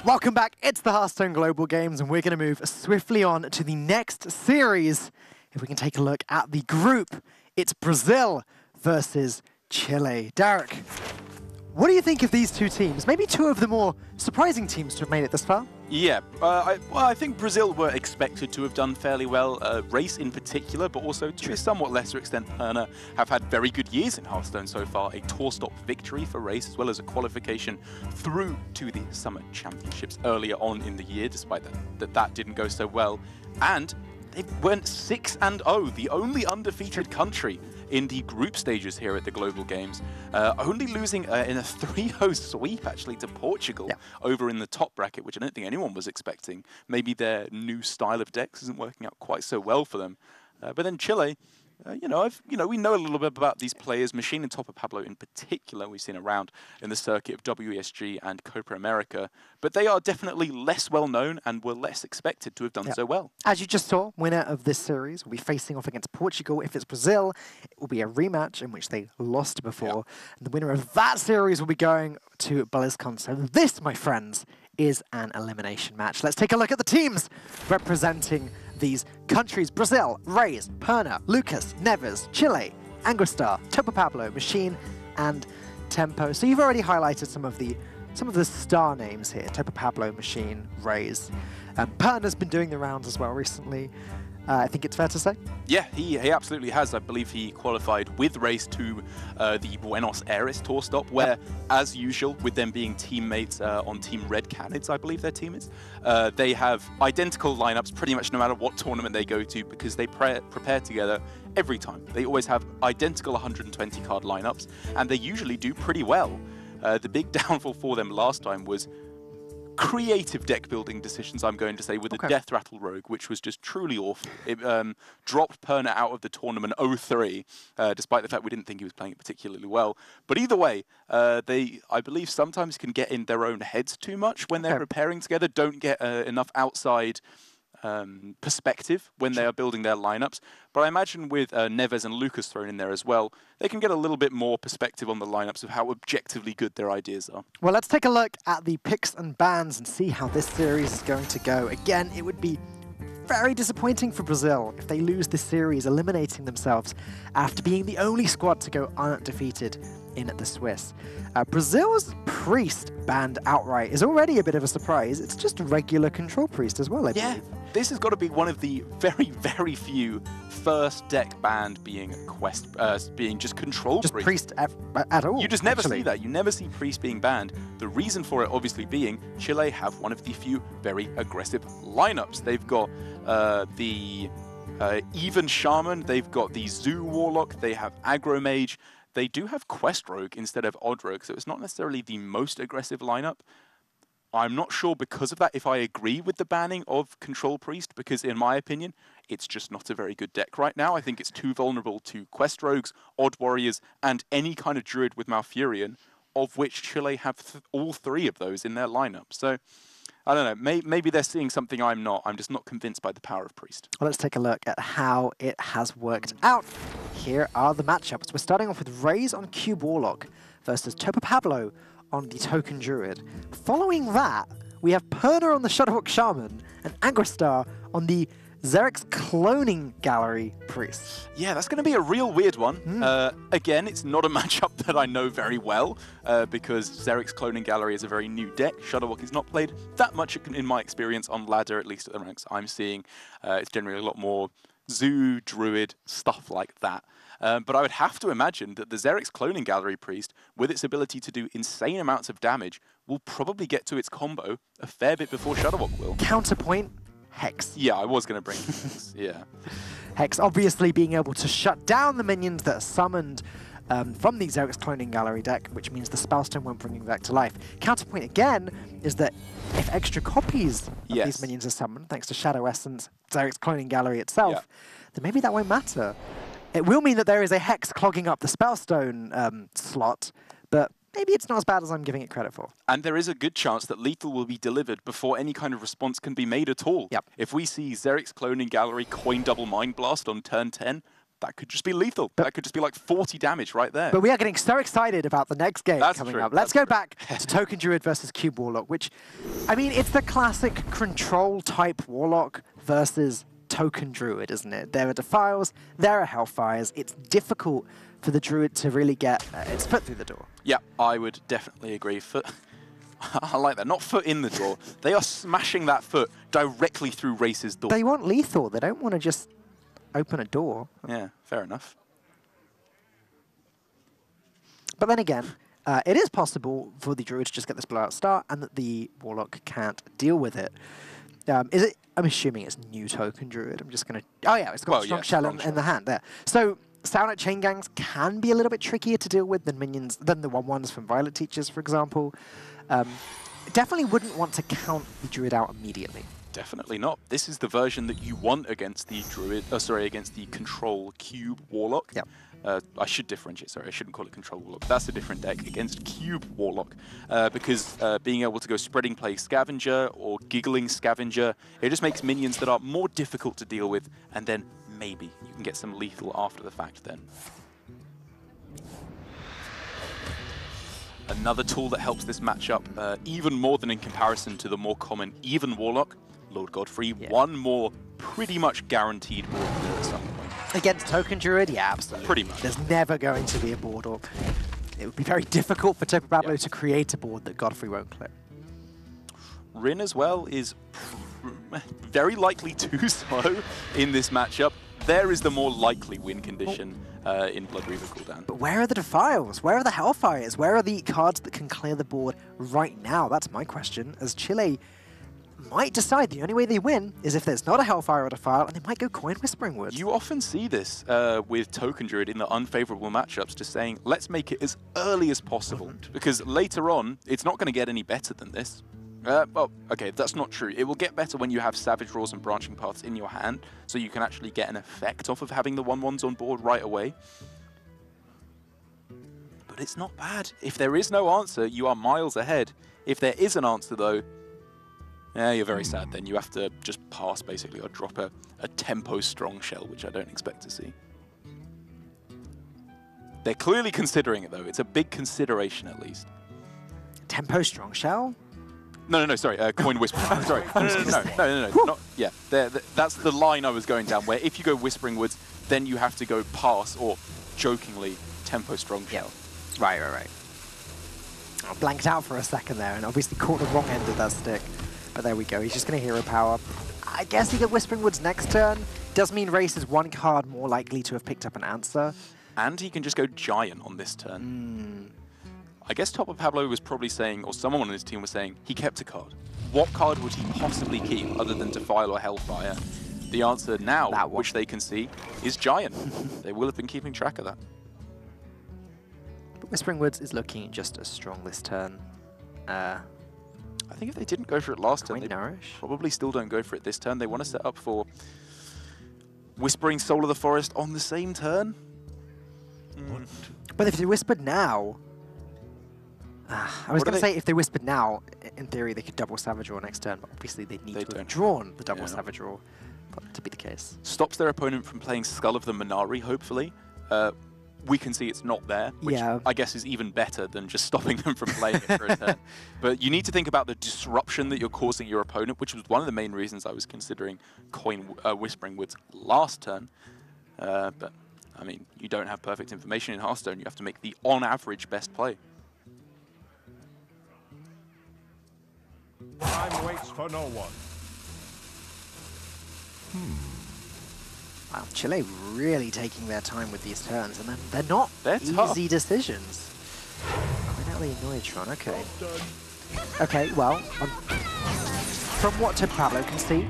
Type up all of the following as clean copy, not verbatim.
Welcome back, it's the Hearthstone Global Games, and we're going to move swiftly on to the next series. If we can take a look at the group, it's Brazil versus Chile. Derek, what do you think of these two teams? Maybe two of the more surprising teams to have made it this far? Yeah, I think Brazil were expected to have done fairly well. Race in particular, but also to a somewhat lesser extent, Perna have had very good years in Hearthstone so far. A tour stop victory for Race, as well as a qualification through to the Summer Championships earlier on in the year, despite that didn't go so well. And they went 6-0, the only undefeated country in the group stages here at the Global Games, only losing in a 3-0 sweep actually to Portugal over in the top bracket, which I don't think anyone was expecting. Maybe their new style of decks isn't working out quite so well for them. But then Chile, we know a little bit about these players. Machine and Topa Pablo in particular, we've seen around in the circuit of WESG and Copa America, but they are definitely less well known and were less expected to have done so well. As you just saw, winner of this series will be facing off against Portugal. If it's Brazil, it will be a rematch in which they lost before. And the winner of that series will be going to BlizzCon. So this, my friends, is an elimination match. Let's take a look at the teams representing these countries: Brazil, Raze, Perna, Lucas, Neves, Chile, Angustar, Topa Pablo, Machine, and Tempo. So you've already highlighted some of the star names here: Topa Pablo, Machine, Raze. Perna's been doing the rounds as well recently. I think it's fair to say. Yeah, he absolutely has. I believe he qualified with Race to the Buenos Aires tour stop, where, as usual, with them being teammates on Team Red Canids, I believe their team is, they have identical lineups pretty much no matter what tournament they go to, because they prepare together every time. They always have identical 120 card lineups, and they usually do pretty well. The big downfall for them last time was creative deck building decisions, I'm going to say, with the Death Rattle Rogue, which was just truly awful. It dropped Perna out of the tournament 0-3, despite the fact we didn't think he was playing it particularly well. But either way, they, I believe, sometimes can get in their own heads too much when they're preparing together, don't get enough outside perspective when they are building their lineups. But I imagine with Neves and Lucas thrown in there as well, they can get a little bit more perspective on the lineups of how objectively good their ideas are. Well, let's take a look at the picks and bans and see how this series is going to go. Again, it would be very disappointing for Brazil if they lose this series, eliminating themselves after being the only squad to go undefeated in the Swiss. Brazil's Priest banned outright is already a bit of a surprise. It's just a regular Control Priest as well, I believe. This has got to be one of the very, very few first deck banned being Quest, being just Control Priest. Just Priest at all. You just never see that. You never see Priest being banned. The reason for it obviously being Chile have one of the few very aggressive lineups. They've got the Even Shaman, they've got the Zoo Warlock, they have Aggro Mage. They do have Quest Rogue instead of Odd Rogue, so it's not necessarily the most aggressive lineup. I'm not sure because of that if I agree with the banning of Control Priest, because in my opinion, it's just not a very good deck right now. I think it's too vulnerable to Quest Rogues, Odd Warriors, and any kind of Druid with Malfurion, of which Chile have all three of those in their lineup. So, I don't know, maybe they're seeing something I'm not. I'm just not convinced by the power of Priest. Well, let's take a look at how it has worked out. Here are the matchups. We're starting off with Raze on Cube Warlock versus Topa Pablo on the Token Druid. Following that, we have Perna on the Shadowhawk Shaman and Angustar on the Xerx's Cloning Gallery Priest. Yeah, that's going to be a real weird one. Again, it's not a matchup that I know very well, because Xerx's Cloning Gallery is a very new deck. Shadowhawk is not played that much in my experience on ladder, at least at the ranks I'm seeing. It's generally a lot more Zoo, Druid, stuff like that. But I would have to imagine that the Xerx's Cloning Gallery Priest, with its ability to do insane amounts of damage, will probably get to its combo a fair bit before Shadowhawk will. Counterpoint, Hex. Yeah, I was going to bring Hex, yeah. Hex obviously being able to shut down the minions that are summoned from the Xerx's Cloning Gallery deck, which means the Spellstone won't bring him back to life. Counterpoint again is that if extra copies of these minions are summoned, thanks to Shadow Essence, Xerx's Cloning Gallery itself, then maybe that won't matter. It will mean that there is a Hex clogging up the Spellstone slot, but maybe it's not as bad as I'm giving it credit for. And there is a good chance that lethal will be delivered before any kind of response can be made at all. Yep. If we see Xerx's Cloning Gallery coin double Mind Blast on turn 10, that could just be lethal. That could just be like 40 damage right there. But we are getting so excited about the next game coming up. Let's go back to Token Druid versus Cube Warlock, which, I mean, it's the classic control-type Warlock versus Token Druid, isn't it? There are Defiles, there are Hellfires. It's difficult for the Druid to really get its foot through the door. Yeah, I would definitely agree. I like that. Not foot in the door. They are smashing that foot directly through Race's door. They want lethal. They don't want to just open a door. Yeah, fair enough. But then again, it is possible for the Druid to just get this blowout start and that the Warlock can't deal with it. Is it? I'm assuming it's new Token Druid. I'm just going to... Oh, yeah, it's got Strong Shell in the hand there. So, Sound Chain Gangs can be a little bit trickier to deal with than minions, than the 1/1s from Violet Teachers, for example. Definitely wouldn't want to count the Druid out immediately. Definitely not. This is the version that you want against the Druid, against the Control Cube Warlock. Yep. I should differentiate, sorry, I shouldn't call it Control Warlock. That's a different deck against Cube Warlock. Because being able to go Spreading Plague Scavenger or Giggling Scavenger, it just makes minions that are more difficult to deal with, and then maybe you can get some lethal after the fact then. Another tool that helps this matchup even more than in comparison to the more common Even Warlock, Lord Godfrey, one more pretty much guaranteed board at some point. Against Token Druid? Yeah, absolutely. Pretty much. There's never going to be a board, or it would be very difficult for Topo Pablo to create a board that Godfrey won't clip. Rin as well is very likely too slow in this matchup. There is the more likely win condition in Blood Reaver cooldown. But where are the Defiles? Where are the Hellfires? Where are the cards that can clear the board right now? That's my question, as Chile might decide the only way they win is if there's not a Hellfire or Defile, and they might go Coin Whispering Woods. You often see this with Token Druid in the unfavorable matchups, just saying, let's make it as early as possible, because later on, it's not going to get any better than this. Well, okay, that's not true. It will get better when you have Savage Roars and Branching Paths in your hand, so you can actually get an effect off of having the 1/1s on board right away. But it's not bad. If there is no answer, you are miles ahead. If there is an answer, though, yeah, you're very sad then. You have to just pass, basically, or drop a tempo strong shell, which I don't expect to see. They're clearly considering it, though. It's a big consideration, at least. Tempo strong shell? No, sorry, Coin Whisper. Sorry, no, not, yeah, that's the line I was going down, where if you go Whispering Woods, then you have to go pass, or jokingly, tempo strong shell. Right. I blanked out for a second there, and obviously caught the wrong end of that stick. But there we go, he's just going to Hero Power. I guess he get Whispering Woods next turn. Does mean Race is one card more likely to have picked up an answer. And he can just go Giant on this turn. I guess Topo Pablo was probably saying, or someone on his team was saying, he kept a card. What card would he possibly keep other than Defile or Hellfire? The answer now, which they can see, is Giant. They will have been keeping track of that. But Whispering Woods is looking just as strong this turn. I think if they didn't go for it last turn, they probably still don't go for it this turn. They want to set up for Whispering Soul of the Forest on the same turn. But if they whispered now... I was going to say, if they whispered now, in theory, they could double Savage Roar next turn, but obviously they'd need to have drawn the double Savage Roar for that to be the case. Stops their opponent from playing Skull of the Minari, hopefully. We can see it's not there, which I guess is even better than just stopping them from playing it for a turn. But you need to think about the disruption that you're causing your opponent, which was one of the main reasons I was considering Whispering Woods last turn. But, I mean, you don't have perfect information in Hearthstone. You have to make the, on average, best play. Time waits for no one. Wow, Chile really taking their time with these turns, and they're not easy tough decisions. Finally, Neutron, okay. Okay, well, from what Topo Pablo can see,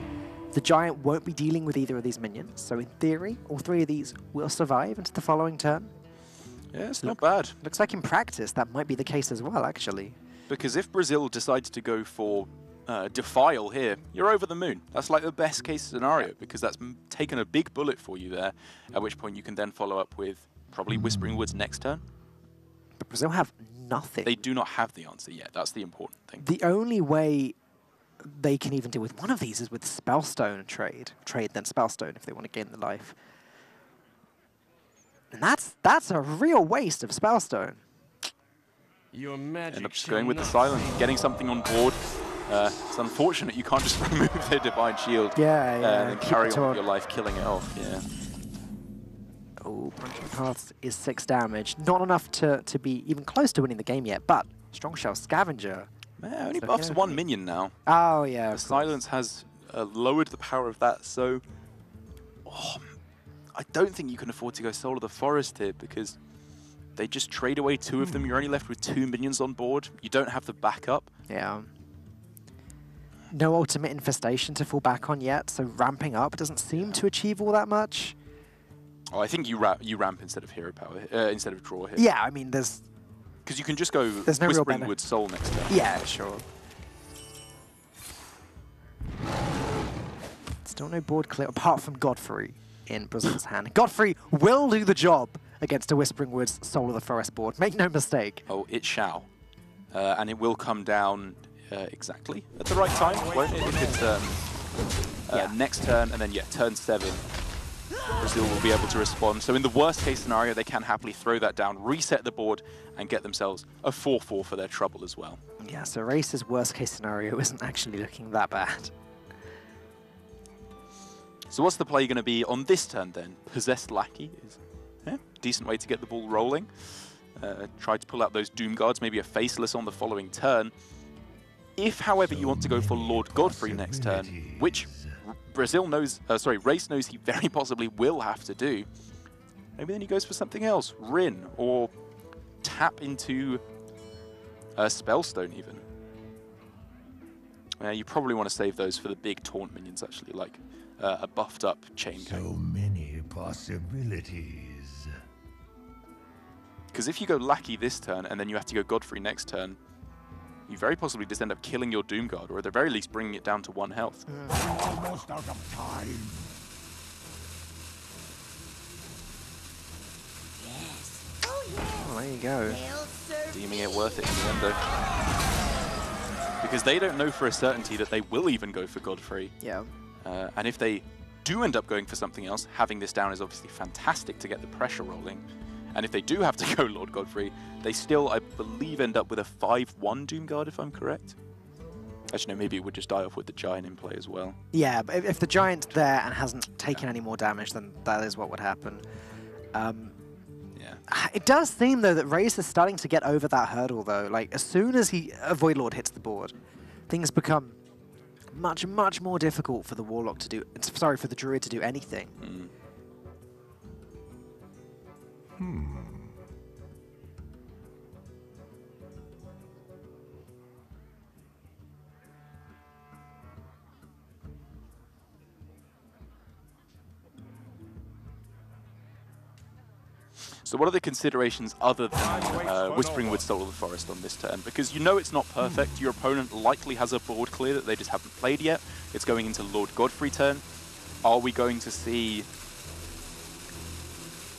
the Giant won't be dealing with either of these minions, so in theory, all three of these will survive into the following turn. Yeah, it's not bad. Looks like in practice that might be the case as well, actually. Because if Brazil decides to go for Defile here, you're over the moon. That's like the best case scenario, because that's taken a big bullet for you there, at which point you can then follow up with probably Whispering Woods next turn. But Brazil have nothing. They do not have the answer yet. That's the important thing. The only way they can even deal with one of these is with Spellstone trade then Spellstone if they want to gain the life. And that's a real waste of Spellstone. Your magic End up just going with the silence, getting something on board. It's unfortunate you can't just remove their Divine Shield and then carry on with your life, killing it off. Yeah. Oh, Punching Paths is 6 damage. Not enough to be even close to winning the game yet, but Strong Shell Scavenger. Only buffs 1 minion now. Oh, yeah. The silence has lowered the power of that, so I don't think you can afford to go Soul of the Forest here because they just trade away 2 of them. You're only left with 2 minions on board. You don't have the backup. Yeah. No ultimate infestation to fall back on yet, so ramping up doesn't seem to achieve all that much. Oh, I think you ramp instead of hero power, instead of draw here. Yeah, I mean, there's... Because you can just go no Whispering Woods Soul next turn. Yeah, sure. Still no board clear, apart from Godfrey in Brazil's hand. Godfrey will do the job against a Whispering Woods Soul of the Forest board. Make no mistake. Oh, it shall. And it will come down exactly at the right time, won't it? If it's next turn, and then, turn 7. Brazil will be able to respond. So in the worst case scenario, they can happily throw that down, reset the board, and get themselves a 4-4 for their trouble as well. Yeah, so Race's worst case scenario isn't actually looking that bad. So what's the play going to be on this turn then? Possessed Lackey is a decent way to get the ball rolling. Try to pull out those Doom Guards, maybe a Faceless on the following turn. If, however, you want to go for Lord Godfrey next turn, which Race knows he very possibly will have to do, maybe then he goes for something else, Rin, or tap into Spellstone even. You probably want to save those for the big taunt minions, actually, like a buffed up Chain Gang. So many possibilities. Because if you go Lackey this turn and then you have to go Godfrey next turn, you very possibly just end up killing your Doom Guard, or at the very least bringing it down to 1 health. Almost out of time. Yes. Oh, yes. Well, there you go. Deeming it worth it in the end, though. Because they don't know for a certainty that they will even go for Godfrey. Yeah. And if they do end up going for something else, having this down is obviously fantastic to get the pressure rolling. And if they do have to go Lord Godfrey, they still, I believe, end up with a 5-1 Doom Guard, if I'm correct. Actually, no, maybe it would just die off with the Giant in play as well. Yeah, but if the Giant's there and hasn't taken any more damage, then that is what would happen. It does seem, though, that Race is starting to get over that hurdle, though. Like, as soon as a Void Lord hits the board, things become much, much more difficult for the Warlock to do... Sorry, for the Druid to do anything. So what are the considerations other than Whispering Woods Soul of the Forest on this turn? Because you know it's not perfect. Your opponent likely has a board clear that they just haven't played yet. It's going into Lord Godfrey turn. Are we going to see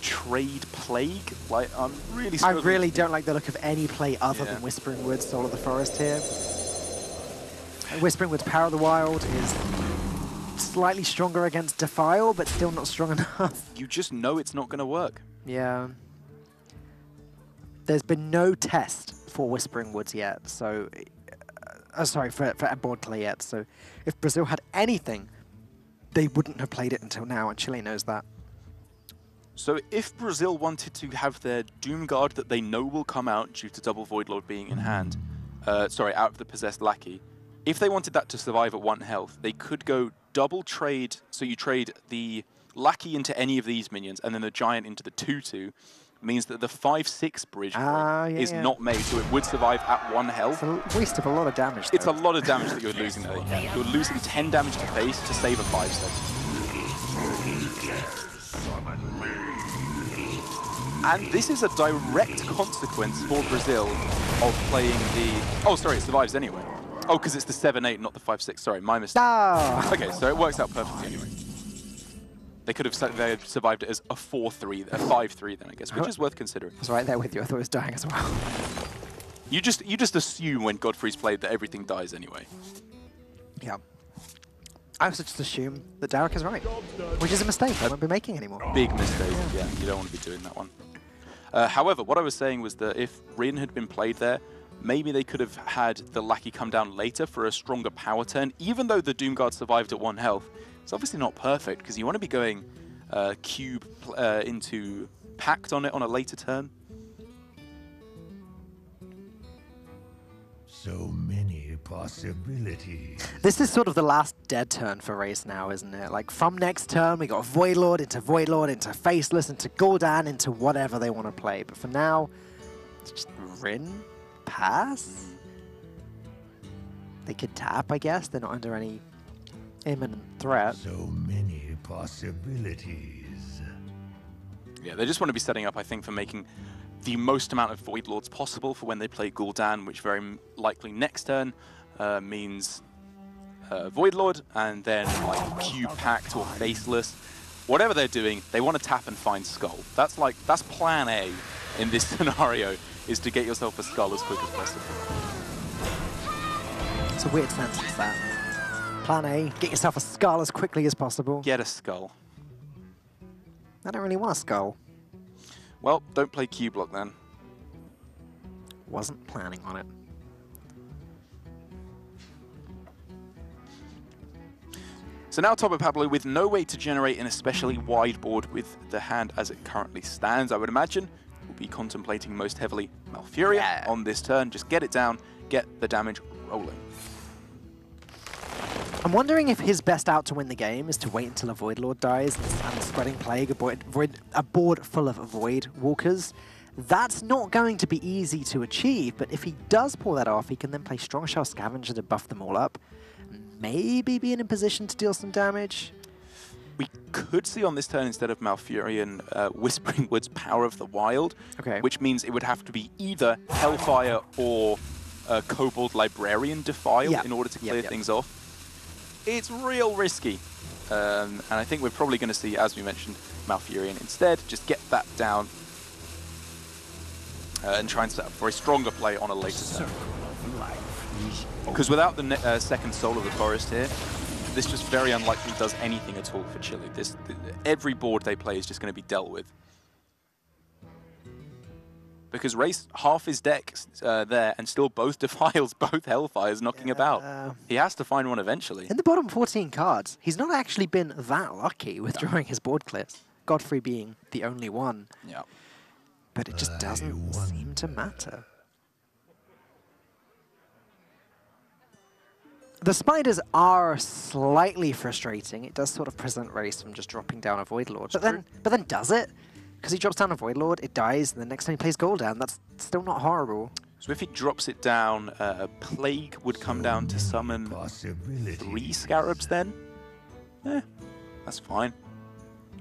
Trade Plague? Like, I'm really struggling. I really don't like the look of any play other than Whispering Woods Soul of the Forest here. Whispering Woods Power of the Wild is slightly stronger against Defile, but still not strong enough. You just know it's not going to work. Yeah. There's been no test for Whispering Woods yet, so... sorry, for a board play yet, so if Brazil had anything, they wouldn't have played it until now, and Chile knows that. So if Brazil wanted to have their Doom Guard that they know will come out due to double Void Lord being in hand, out of the Possessed Lackey, if they wanted that to survive at 1 health, they could go double trade, so you trade the Lackey into any of these minions, and then the Giant into the 2-2, means that the 5-6 bridge is not made, so it would survive at 1 health. It's a waste of a lot of damage, though. It's a lot of damage that you're losing there. You're losing 10 damage to face to save a 5-step. And this is a direct consequence for Brazil of playing the... Oh, sorry, it survives anyway. Oh, because it's the 7-8, not the 5-6. Sorry, my mistake. Oh. Okay, so it works out perfectly anyway. They could have survived it as a 4-3, a 5-3 then, I guess, which is worth considering. I was right there with you. I thought it was dying as well. You just assume when Godfrey's played that everything dies anyway. Yeah. I also just assume that Derek is right, which is a mistake I won't be making anymore. Big mistake, yeah, you don't want to be doing that one. However, what I was saying was that if Rin had been played there, maybe they could have had the Lackey come down later for a stronger power turn, even though the Doomguard survived at 1 health. It's obviously not perfect, because you want to be going cube into Pact on it on a later turn. So many possibilities. This is sort of the last dead turn for Race now, isn't it? Like, from next turn, we got Voidlord into Faceless, into Gul'dan, into whatever they want to play. But for now, it's just Rin, pass. They could tap, I guess. They're not under any imminent threat. So many possibilities. Yeah, they just want to be setting up, I think, for making the most amount of Void Lords possible for when they play Gul'dan, which very likely next turn means Void Lord, and then like Cube Pact or Faceless. Whatever they're doing, they want to tap and find Skull. That's plan A in this scenario, is to get yourself a Skull as quick as possible. It's a weird sentence, that. Plan A, get yourself a Skull as quickly as possible. Get a Skull. I don't really want a Skull. Well, don't play Q-Block then. Wasn't planning on it. So now top of Pablo with no way to generate an especially wide board with the hand as it currently stands. I would imagine we'll be contemplating most heavily Malfurion on this turn. Just get it down, get the damage rolling. I'm wondering if his best out to win the game is to wait until a Void Lord dies and Spreading Plague, a board full of Void Walkers. That's not going to be easy to achieve, but if he does pull that off, he can then play Strong Shell Scavenger to buff them all up. Maybe be in a position to deal some damage. We could see on this turn, instead of Malfurion, Whispering Woods Power of the Wild, which means it would have to be either Hellfire or Kobold Librarian Defile in order to clear things off. It's real risky. And I think we're probably going to see, as we mentioned, Malfurion instead. Just get that down and try and set up for a stronger play on a later turn. Because without the second Soul of the Forest here, this just very unlikely does anything at all for Chile. Every board they play is just going to be dealt with. Because Race, half his deck's there, and still both Defiles, both Hellfires knocking about. He has to find one eventually. In the bottom 14 cards, he's not actually been that lucky with drawing his board clears. Godfrey being the only one. Yeah. But it just doesn't seem to matter. The spiders are slightly frustrating. It does sort of present Race from just dropping down a Void Lord. But then does it? Because he drops down a Void Lord, it dies, and the next time he plays Gul'dan, that's still not horrible. So if he drops it down, Plague would come down to summon 3 Scarabs then? That's fine.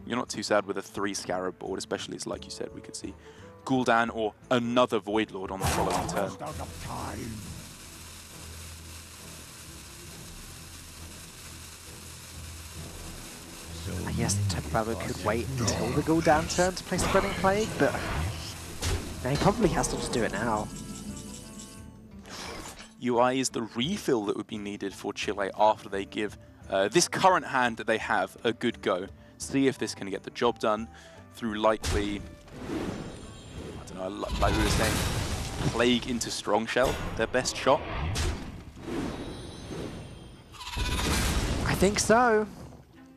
You're not too sad with a 3 Scarab board, especially as, like you said, we could see Gul'dan or another Void Lord on the following turn. I guess Tepababo could wait until the Gul'dan turn to play Spreading Plague, but he probably has to just do it now. UI is the refill that would be needed for Chile after they give this current hand that they have a good go. See if this can get the job done through likely, I don't know, like we were saying, Plague into Strong Shell, their best shot. I think so.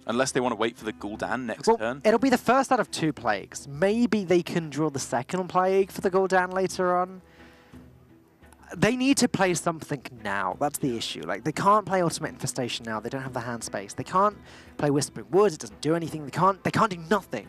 Unless they want to wait for the Gul'dan next turn. It'll be the first out of 2 Plagues. Maybe they can draw the second Plague for the Gul'dan later on. They need to play something now. That's the issue. Like, they can't play Ultimate Infestation now. They don't have the hand space. They can't play Whispering Woods. It doesn't do anything. They can't do nothing.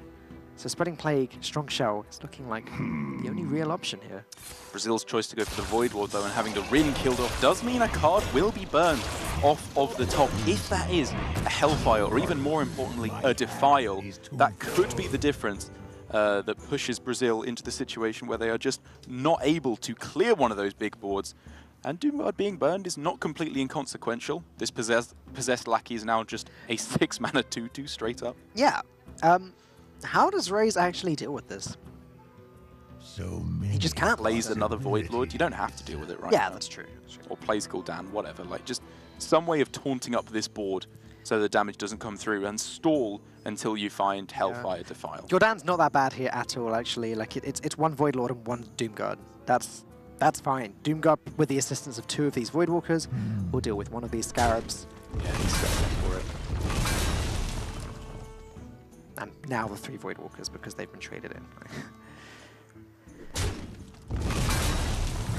So Spreading Plague, Strong Shell, is looking like the only real option here. Brazil's choice to go for the Void Lord, though, and having the Rin killed off does mean a card will be burned off of the top. If that is a Hellfire, or even more importantly, a Defile, that could be the difference that pushes Brazil into the situation where they are just not able to clear one of those big boards. And Doomguard being burned is not completely inconsequential. This possessed Lackey is now just a 6-mana 2/2 straight up. Yeah. How does Raze actually deal with this? He just can't. Plays another Void Lord. You don't have to deal with it right now. That's true. Or plays Gul'dan, whatever. Like, just some way of taunting up this board so the damage doesn't come through, and stall until you find Hellfire Defile. Jordan's not that bad here at all, actually. Like it's one Void Lord and one Doomguard. That's fine. Doomguard, with the assistance of 2 of these Voidwalkers, will deal with one of these Scarabs. Yeah, he's set up for it. And now the 3 Voidwalkers because they've been traded in.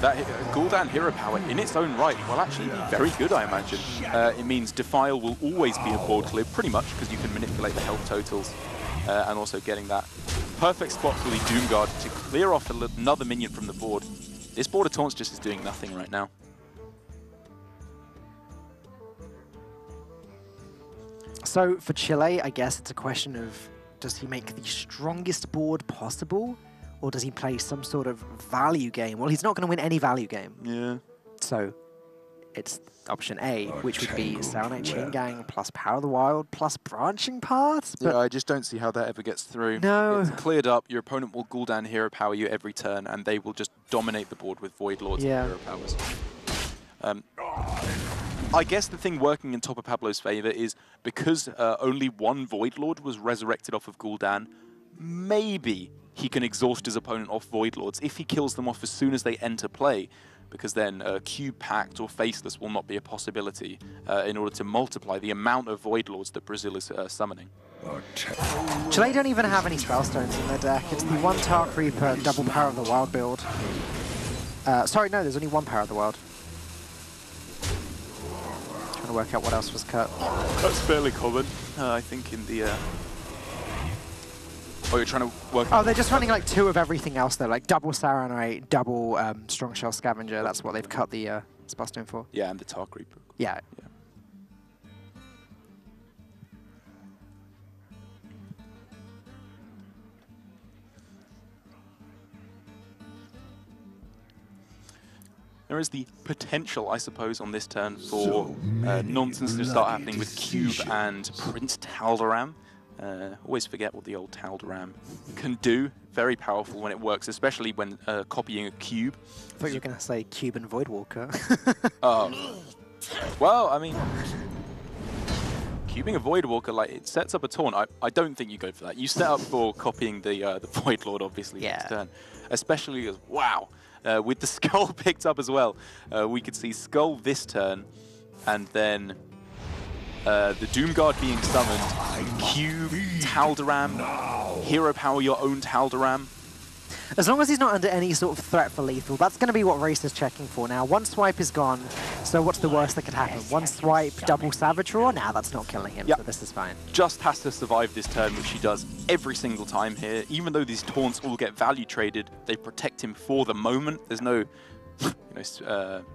That Gul'dan hero power in its own right will actually be very good, I imagine. It means Defile will always be a board clear, pretty much, because you can manipulate the health totals, and also getting that perfect spot for the Doomguard to clear off another minion from the board. This board of taunts just is doing nothing right now. So for Chile, I guess it's a question of, does he make the strongest board possible? Or does he play some sort of value game? Well, he's not going to win any value game. Yeah. So it's option A, which would be Saronite Chain Gang plus Power of the Wild plus Branching Paths. But Yeah, I just don't see how that ever gets through. No. It's cleared up, your opponent will Gul'dan hero power you every turn, and they will just dominate the board with Void Lords and hero powers. I guess the thing working in top of Pablo's favor is because only one Void Lord was resurrected off of Gul'dan, maybe he can exhaust his opponent off Void Lords if he kills them off as soon as they enter play, because then Cube Pact or Faceless will not be a possibility in order to multiply the amount of Void Lords that Brazil is summoning. Chile don't even have any Spellstones in their deck. It's the 1 Tark Reaper, double Power of the Wild build. Sorry, no, there's only 1 Power of the Wild. Trying to work out what else was cut. That's fairly common, I think, in the... Oh, you're trying to work... Oh, they're just running like 2 of everything else though, like double Saronite, double Strong Shell Scavenger. That's what they've cut the Spellstone for. Yeah, and the Tark Reaper. Yeah. There is the potential, I suppose, on this turn for nonsense to start happening with Cube and Prince Tal'Daram. Always forget what the old Tal'Daram can do. Very powerful when it works, especially when copying a cube. I thought you were going to say Cube and Voidwalker. Well, I mean, cubing a Voidwalker, like, it sets up a taunt. I don't think you go for that. You set up for copying the Void Lord, obviously, next turn. Especially as, wow, with the Skull picked up as well. We could see Skull this turn, and then the Doomguard being summoned, Cube, Tal'Daram, hero power your own Tal'Daram. As long as he's not under any sort of threat for lethal, that's going to be what Race is checking for now. 1 swipe is gone, so what's the worst that could happen? 1 swipe, double Savage Roar? Nah, that's not killing him, so this is fine. Just has to survive this turn, which he does every single time here. Even though these taunts all get value traded, they protect him for the moment. There's no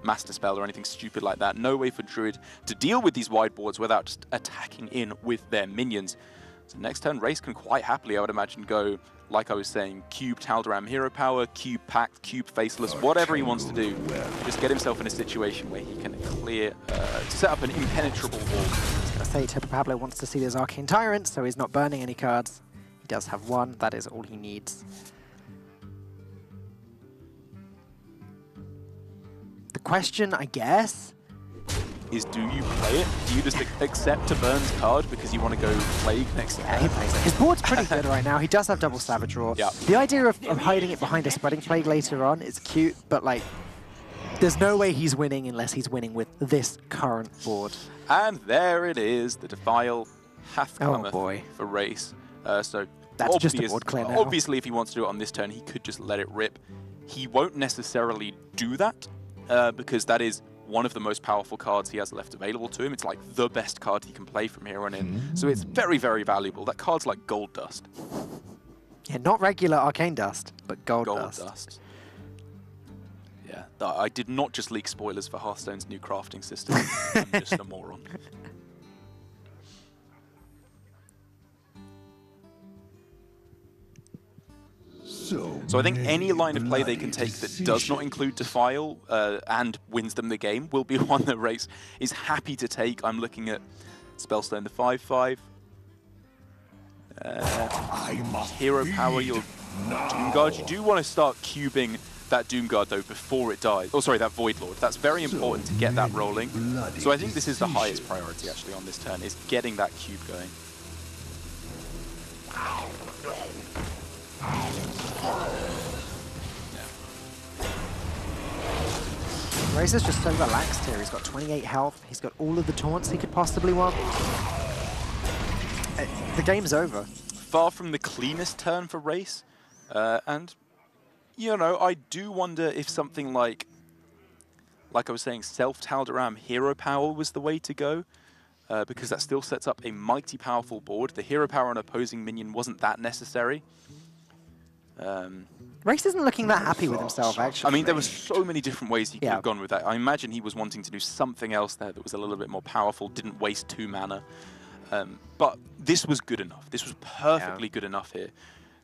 Master Spell or anything stupid like that. No way for Druid to deal with these wide boards without just attacking in with their minions. So next turn, Race can quite happily, I would imagine, go, like I was saying, Cube Tal'Daram hero power, Cube Pact, Cube Faceless, whatever he wants to do. Just get himself in a situation where he can clear, set up an impenetrable wall. I was going to say, Topo Pablo wants to see this Arcane Tyrant, so he's not burning any cards. He does have 1, that is all he needs. The question, I guess, is do you play it? Do you just accept a Burns card because you want to go Plague next turn? Yeah, he plays it. His board's pretty good right now. He does have double Savage Roar. Yeah. The idea of hiding it behind a Spreading Plague later on is cute, but like, there's no way he's winning unless he's winning with this current board. And there it is, the Defile hath cometh boy. for Race. So That's just a board clear now. Obviously, if he wants to do it on this turn, he could just let it rip. He won't necessarily do that because that is one of the most powerful cards he has left available to him. It's like the best card he can play from here on in. So it's very, very valuable. That card's like gold dust. Yeah, not regular Arcane Dust, but gold dust. Yeah, I did not just leak spoilers for Hearthstone's new crafting system. I'm just a moron. So I think any line of play they can take that does not include Defile and wins them the game will be one that Race is happy to take. I'm looking at Spellstone the 5/5. Hero power your Doomguard. You do want to start cubing that Doom Guard, though, before it dies. Oh, sorry, that Void Lord. That's very important to get that rolling. So I think this is the highest priority, actually, on this turn, is getting that cube going. Race is just so relaxed here. He's got 28 health. He's got all of the taunts he could possibly want. The game's over. Far from the cleanest turn for Race. And, you know, I do wonder if something like I was saying, self-Tal'Daram Hero Power was the way to go. Because that still sets up a mighty powerful board. The Hero Power on opposing minion wasn't that necessary. Race isn't looking that happy with himself, actually. I mean, there were so many different ways he could have gone with that. I imagine he was wanting to do something else there that was a little bit more powerful, didn't waste 2 mana. But this was good enough. This was perfectly good enough here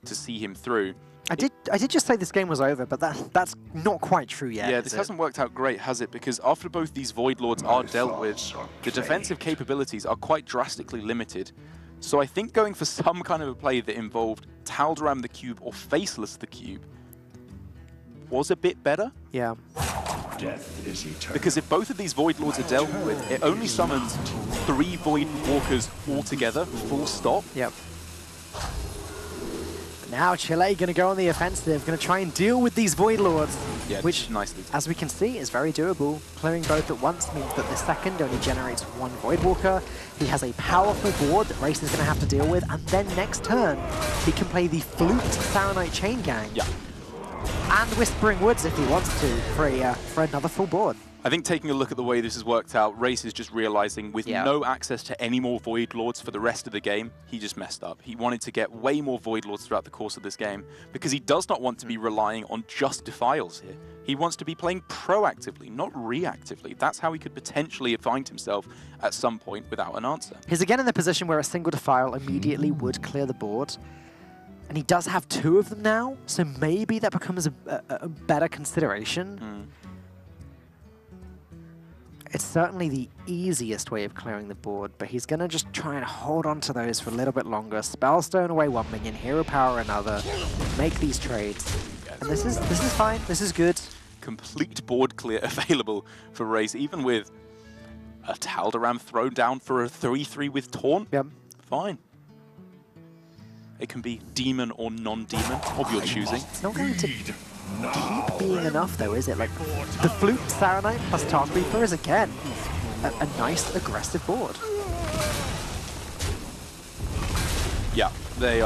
to see him through. I did just say this game was over, but that's not quite true yet. Yeah, this hasn't worked out great, has it? Because after both these Void Lords are dealt with, the defensive capabilities are quite drastically limited. So I think going for some kind of a play that involved Tal'Daram the Cube or Faceless the Cube was a bit better. Yeah. Death is eternal. Because if both of these Void Lords are dealt with, it only summons 3 Void Walkers altogether, full stop. Yep. Now Chile going to go on the offensive, going to try and deal with these Void Lords, Yeah, which, nicely. as we can see, is very doable. Clearing both at once means that the second only generates 1 Void Walker. He has a powerful board that Race is going to have to deal with, and then next turn, he can play the Flute Saronite Chain Gang. Yeah. And Whispering Woods if he wants to, for another full board. I think taking a look at the way this has worked out, Race is just realizing with no access to any more Void Lords for the rest of the game, he just messed up. He wanted to get way more Void Lords throughout the course of this game because he does not want to be relying on just Defiles here. He wants to be playing proactively, not reactively. That's how he could potentially find himself at some point without an answer. He's again in the position where a single Defile immediately would clear the board. And he does have 2 of them now, so maybe that becomes a better consideration. It's certainly the easiest way of clearing the board, but he's going to just try and hold on to those for a little bit longer. Spellstone away 1 minion, Hero Power another, make these trades. And this is fine, this is good. Complete board clear available for Race, even with a Tal'Daram thrown down for a 3-3 with Taunt. Yep. Fine. It can be demon or non-demon of your choosing. It's not going to keep being enough though, is it? Like, the Flute Saronite plus Task Reaper is again a nice aggressive board. Yeah, they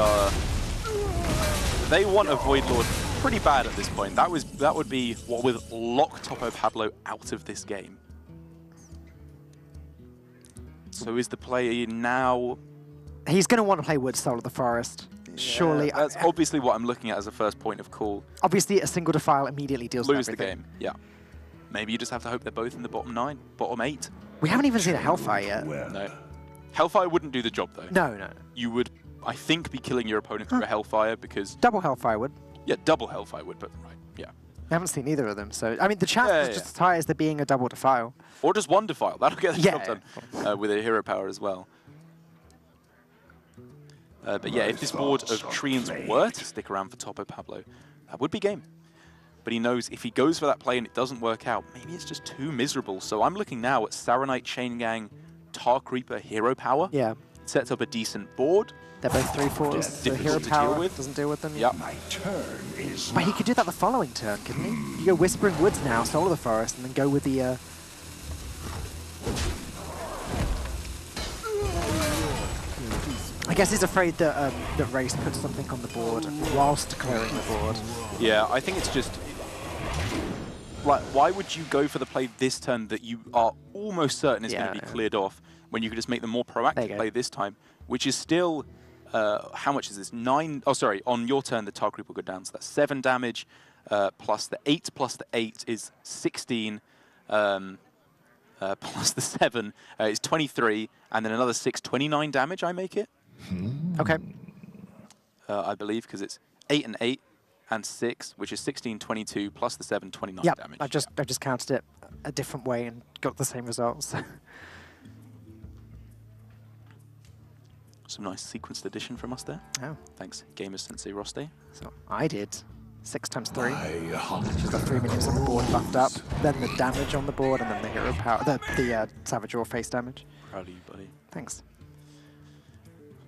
want a Void Lord pretty bad at this point. That would be what would lock Topo Pablo out of this game. So is the play now? He's going to want to play Wood Soul of the Forest. Surely. That's obviously what I'm looking at as a first point of call. Obviously, a single Defile immediately deals with Lose the everything. game, yeah. Maybe you just have to hope they're both in the bottom 9, bottom 8. We haven't even seen a Hellfire yet. No. Hellfire wouldn't do the job, though. No. You would, I think, be killing your opponent through a Hellfire because... Double Hellfire would. Yeah, double Hellfire would, but right, yeah. We haven't seen either of them, so... I mean, the chance is just as high as there being a double Defile. Or just 1 Defile. That'll get the job done with a Hero Power as well. But yeah, if this board of Treants were to stick around for Topo Pablo, that would be game. But he knows if he goes for that play and it doesn't work out, maybe it's just too miserable. So I'm looking now at Saronite Chain Gang, Tark Reaper Hero Power. Yeah. Sets up a decent board. They're both 3/4, so Hero Power doesn't deal with them. Yep. My turn is But he could do that the following turn, couldn't he? You go Whispering Woods now, Soul of the Forest, and then go with the... I guess he's afraid that that Race puts something on the board whilst clearing the board. Yeah, I think it's just... Like, why would you go for the play this turn that you are almost certain is going to be cleared off when you could just make the more proactive play this time, which is still... how much is this? 9... Oh, sorry. On your turn, the Tark Reaper will go down. So that's 7 damage, plus the 8 plus the 8 is 16. Plus the 7 is 23. And then another 6, 29 damage, I make it. Okay. I believe, because it's 8 and 8 and 6, which is 16, 22, plus the 7, 29 damage. I just counted it a different way and got the same results. Some nice sequenced addition from us there. Oh. Thanks, Gamers Sensei Roste. So I did 6 times 3. I She's got 3 minions on the board buffed up. Then the damage on the board, and then the hero power, the Savage Roar face damage. Proud of you, buddy. Thanks.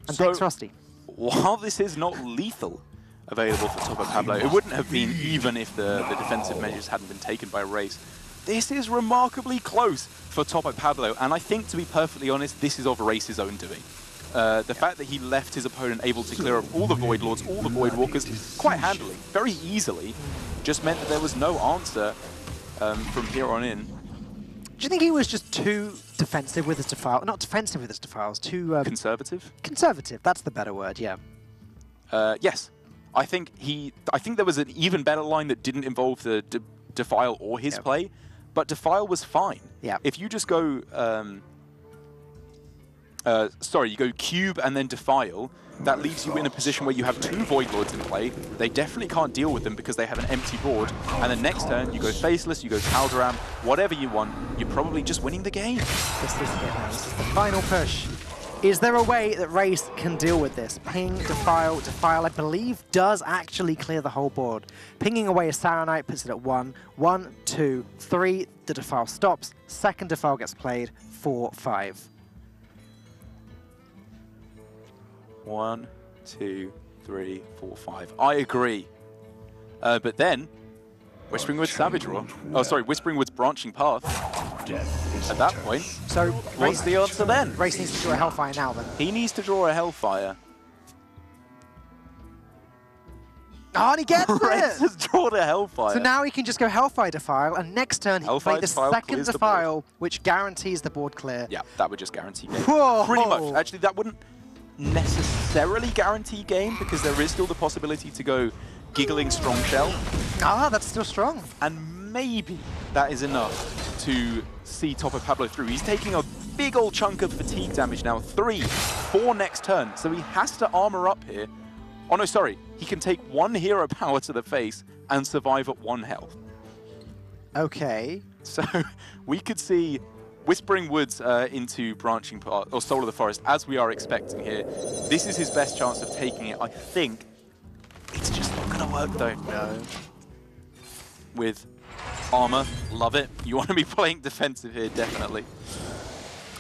And So- thanks, Rusty. While this is not lethal available for Topo Pablo, it wouldn't have been even if the defensive measures hadn't been taken by Race. This is remarkably close for Topo Pablo, and I think, to be perfectly honest, this is of Race's own doing. The fact that he left his opponent able to clear up all the Void Lords, all the Void Walkers, quite handily, very easily, just meant that there was no answer from here on in. Do you think he was just too defensive with his defile? Not defensive with his defiles, too Conservative? conservative. That's the better word, yeah. Yes. I think there was an even better line that didn't involve the Defile or his play, but Defile was fine. Yeah. If you just go, you go Cube and then Defile, that leaves you in a position where you have 2 Void Lords in play. They definitely can't deal with them because they have an empty board. And then next turn, you go Faceless, you go Calderam, whatever you want, you're probably just winning the game. This is it now. This is the final push. Is there a way that Race can deal with this? Ping, Defile, Defile, I believe, does actually clear the whole board. Pinging away a Saronite puts it at 1. 1, 2, 3, the Defile stops. Second Defile gets played. 4, 5. 1, 2, 3, 4, 5. I agree. But then, Whispering Woods Savage Roar. Oh, sorry, Whispering Woods Branching Path. At that point, So what's the answer then? Race needs to draw a Hellfire now then. He needs to draw a Hellfire. Oh, and he gets Race it! has drawn a Hellfire. So now he can just go Hellfire Defile, and next turn he can Hellfire play the Defile second clears the Defile, which guarantees the board clear. Yeah, that would just guarantee game. Whoa. Pretty much. Actually, that wouldn't necessarily guarantee game because there is still the possibility to go Giggling Strong Shell, Ah, that's still strong. and maybe that is enough to see Topo Pablo through. He's taking a big old chunk of fatigue damage now, 3 for next turn, so he has to armor up here. Oh no, sorry, he can take 1 hero power to the face and survive at 1 health. Okay. So we could see Whispering Woods into Branching Path, or Soul of the Forest, as we are expecting here. This is his best chance of taking it. I think it's just not going to work though. No. With armor, love it. You want to be playing defensive here, definitely.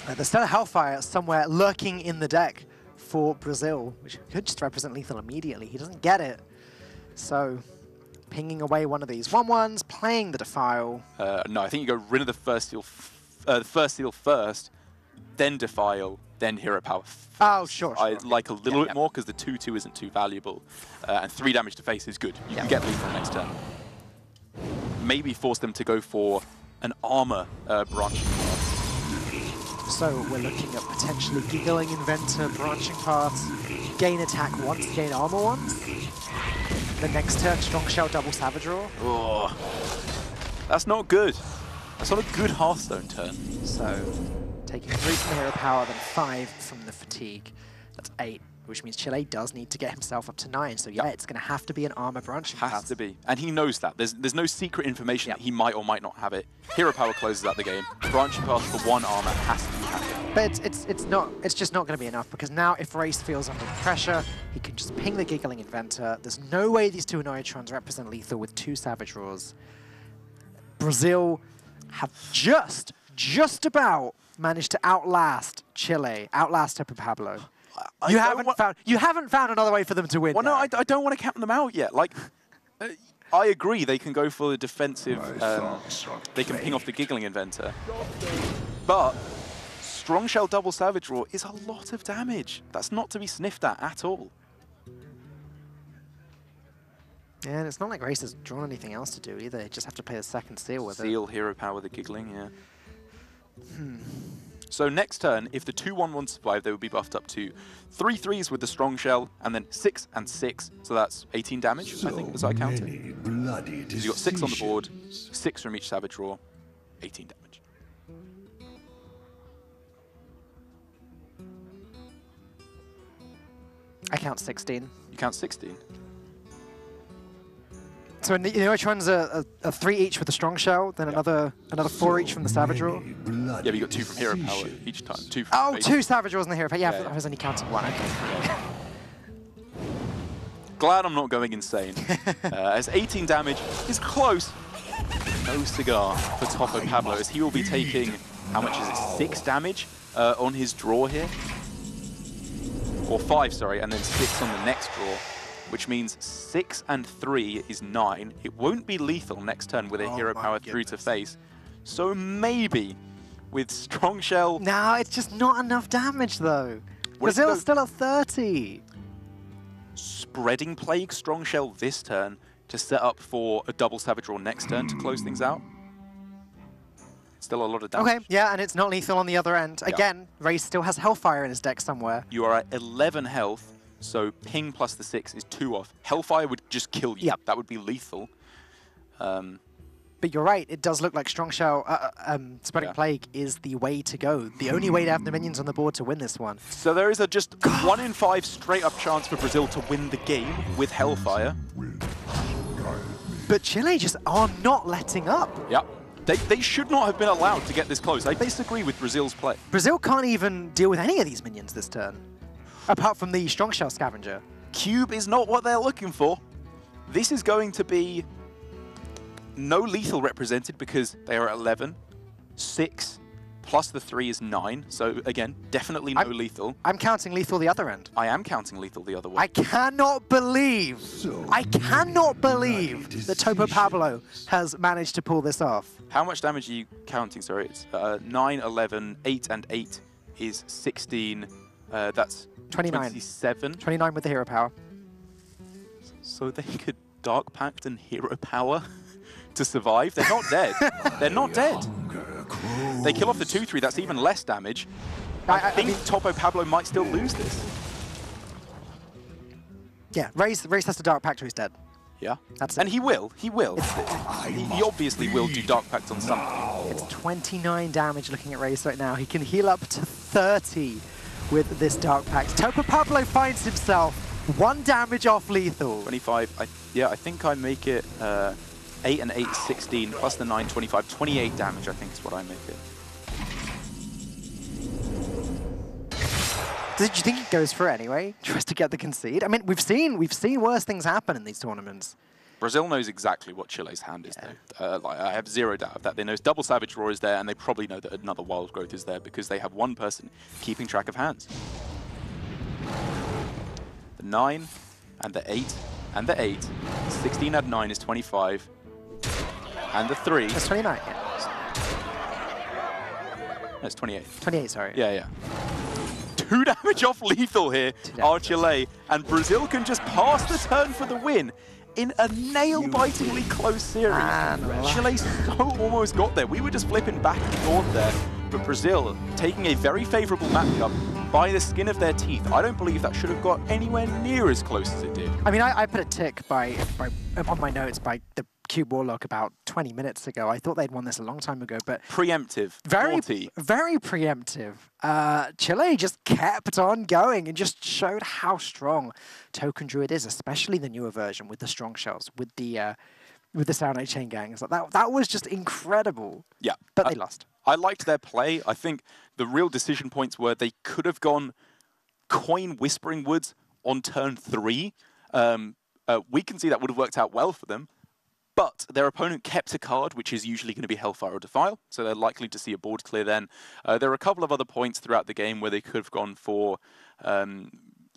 There's still a Hellfire somewhere lurking in the deck for Brazil, which could just represent lethal immediately. He doesn't get it. So, pinging away one of these 1/1s, playing the Defile. No, I think you go rid of the first seal first, then Defile, then Hero Power. Oh, sure. I like a little bit more because the 2/2 isn't too valuable, and 3 damage to face is good. You can get lethal next turn. Maybe force them to go for an armor branching path. So we're looking at potentially Giggling Inventor, Branching Paths, gain attack once, gain armor once. The next turn, Strong Shell, double Savage Roar. Oh, that's not good. That's not a good Hearthstone turn. So taking 3 from the hero power, then 5 from the fatigue. That's 8, which means Chile does need to get himself up to 9. So yeah, it's going to have to be an armor branching path. Has to be. And he knows that. There's no secret information that he might or might not have it. Hero Power closes out the game. Branching Path for 1 armor has to be happening. But it's just not going to be enough, because now if Race feels under pressure, he can just ping the Giggling Inventor. There's no way these 2 Annoyatrons represent lethal with 2 Savage Roars. Brazil have just about managed to outlast Chile, outlast Topo Pablo. You haven't found another way for them to win. Well, no, I don't want to count them out yet. Like, I agree they can go for the defensive. They can ping off the Giggling Inventor, but Strong Shell double Savage Roar is a lot of damage. That's not to be sniffed at all. Yeah, and it's not like Race has drawn anything else to do either. They just have to play the second seal with it. Seal, Hero Power, the Giggling, yeah. So next turn, if the 2/1/1 survive, they would be buffed up to 3 3s with the Strong Shell, and then 6 and 6. So that's 18 damage, I think, as I counted. Because you got 6 on the board, 6 from each Savage Roar, 18 damage. I count 16. You count 16. So the Annoyatrons are 3 each with the Strong Shell, then another 4 each from the Savage Roar. Yeah, but you got 2 from Hero Power each time. 2 from Oh, 2 Savage Roars in the Hero Power. Yeah, I was only counting 1. Okay. Glad I'm not going insane. As 18 damage is close. No cigar for Topo Pablo, as he will be taking, how much is it, 6 damage on his draw here? Or 5, sorry, and then 6 on the next draw, which means 6 and 3 is 9. It won't be lethal next turn with a hero power through to face. So maybe with Strong Shell... No, it's just not enough damage, though. Brazil's still at 30. Spreading Plague Strong Shell this turn to set up for a double Savage Roar next turn to close things out. Still a lot of damage. Okay, yeah, and it's not lethal on the other end. Again, Raze still has Hellfire in his deck somewhere. You are at 11 health, so ping plus the 6 is 2 off. Hellfire would just kill you. Yep. That would be lethal. But you're right, it does look like Strong Shell, Spreading Plague is the way to go. The only way to have the minions on the board to win this one. So there is a just 1 in 5 straight up chance for Brazil to win the game with Hellfire. But Chile just are not letting up. Yep. They should not have been allowed to get this close. I disagree with Brazil's play. Brazil can't even deal with any of these minions this turn, apart from the Strong Shell Scavenger. Cube is not what they're looking for. This is going to be no lethal represented because they are at 11. 6 plus the 3 is 9. So again, definitely no lethal. I'm counting lethal the other end. I am counting lethal the other way. I cannot believe that Topo Pablo has managed to pull this off. How much damage are you counting? Sorry, it's 9, 11, 8 and 8 is 16. That's 29. 27. 29 with the hero power. So they could Dark Pact and hero power to survive. They're not dead. They're not dead. They kill off the 2-3. That's even less damage. I think Topo Pablo might still lose this. Yeah, Raze has to Dark Pact or he's dead. Yeah. That's it. And he will. He will. He obviously will do Dark Pact on something. It's 29 damage looking at Raze right now. He can heal up to 30 with this Dark Pact. Topo Pablo finds himself 1 damage off lethal. 25. I think I make it 8 and 8 is 16, plus the 9, 25. 28 damage, I think is what I make it. Did you think he goes for it anyway? Tries to get the concede? I mean, we've seen worse things happen in these tournaments. Brazil knows exactly what Chile's hand is, though. I have zero doubt of that. They know double Savage Roar is there, and they probably know that another Wild Growth is there because they have one person keeping track of hands. The 9, and the 8, and the 8. 16 add 9 is 25. And the 3. That's 29, yeah. That's 28. 28, sorry. Yeah. 2 damage off lethal here are Chile, and Brazil can just pass the turn for the win in a nail-bitingly close series. Chile so almost got there. We were just flipping back and forth there, but Brazil taking a very favorable matchup by the skin of their teeth. I don't believe that should have got anywhere near as close as it did. I mean, I put a tick on my notes by the Cube Warlock about 20 minutes ago. I thought they'd won this a long time ago, but... Preemptive. Very preemptive. Chile just kept on going and just showed how strong Token Druid is, especially the newer version with the strong shells, with the Sound Knight Chain Gangs. Like that was just incredible. Yeah. But they lost. I liked their play. I think the real decision points were they could have gone Coin Whispering Woods on turn 3. We can see that would have worked out well for them. But their opponent kept a card, which is usually going to be Hellfire or Defile, so they're likely to see a board clear then. There are a couple of other points throughout the game where they could have gone for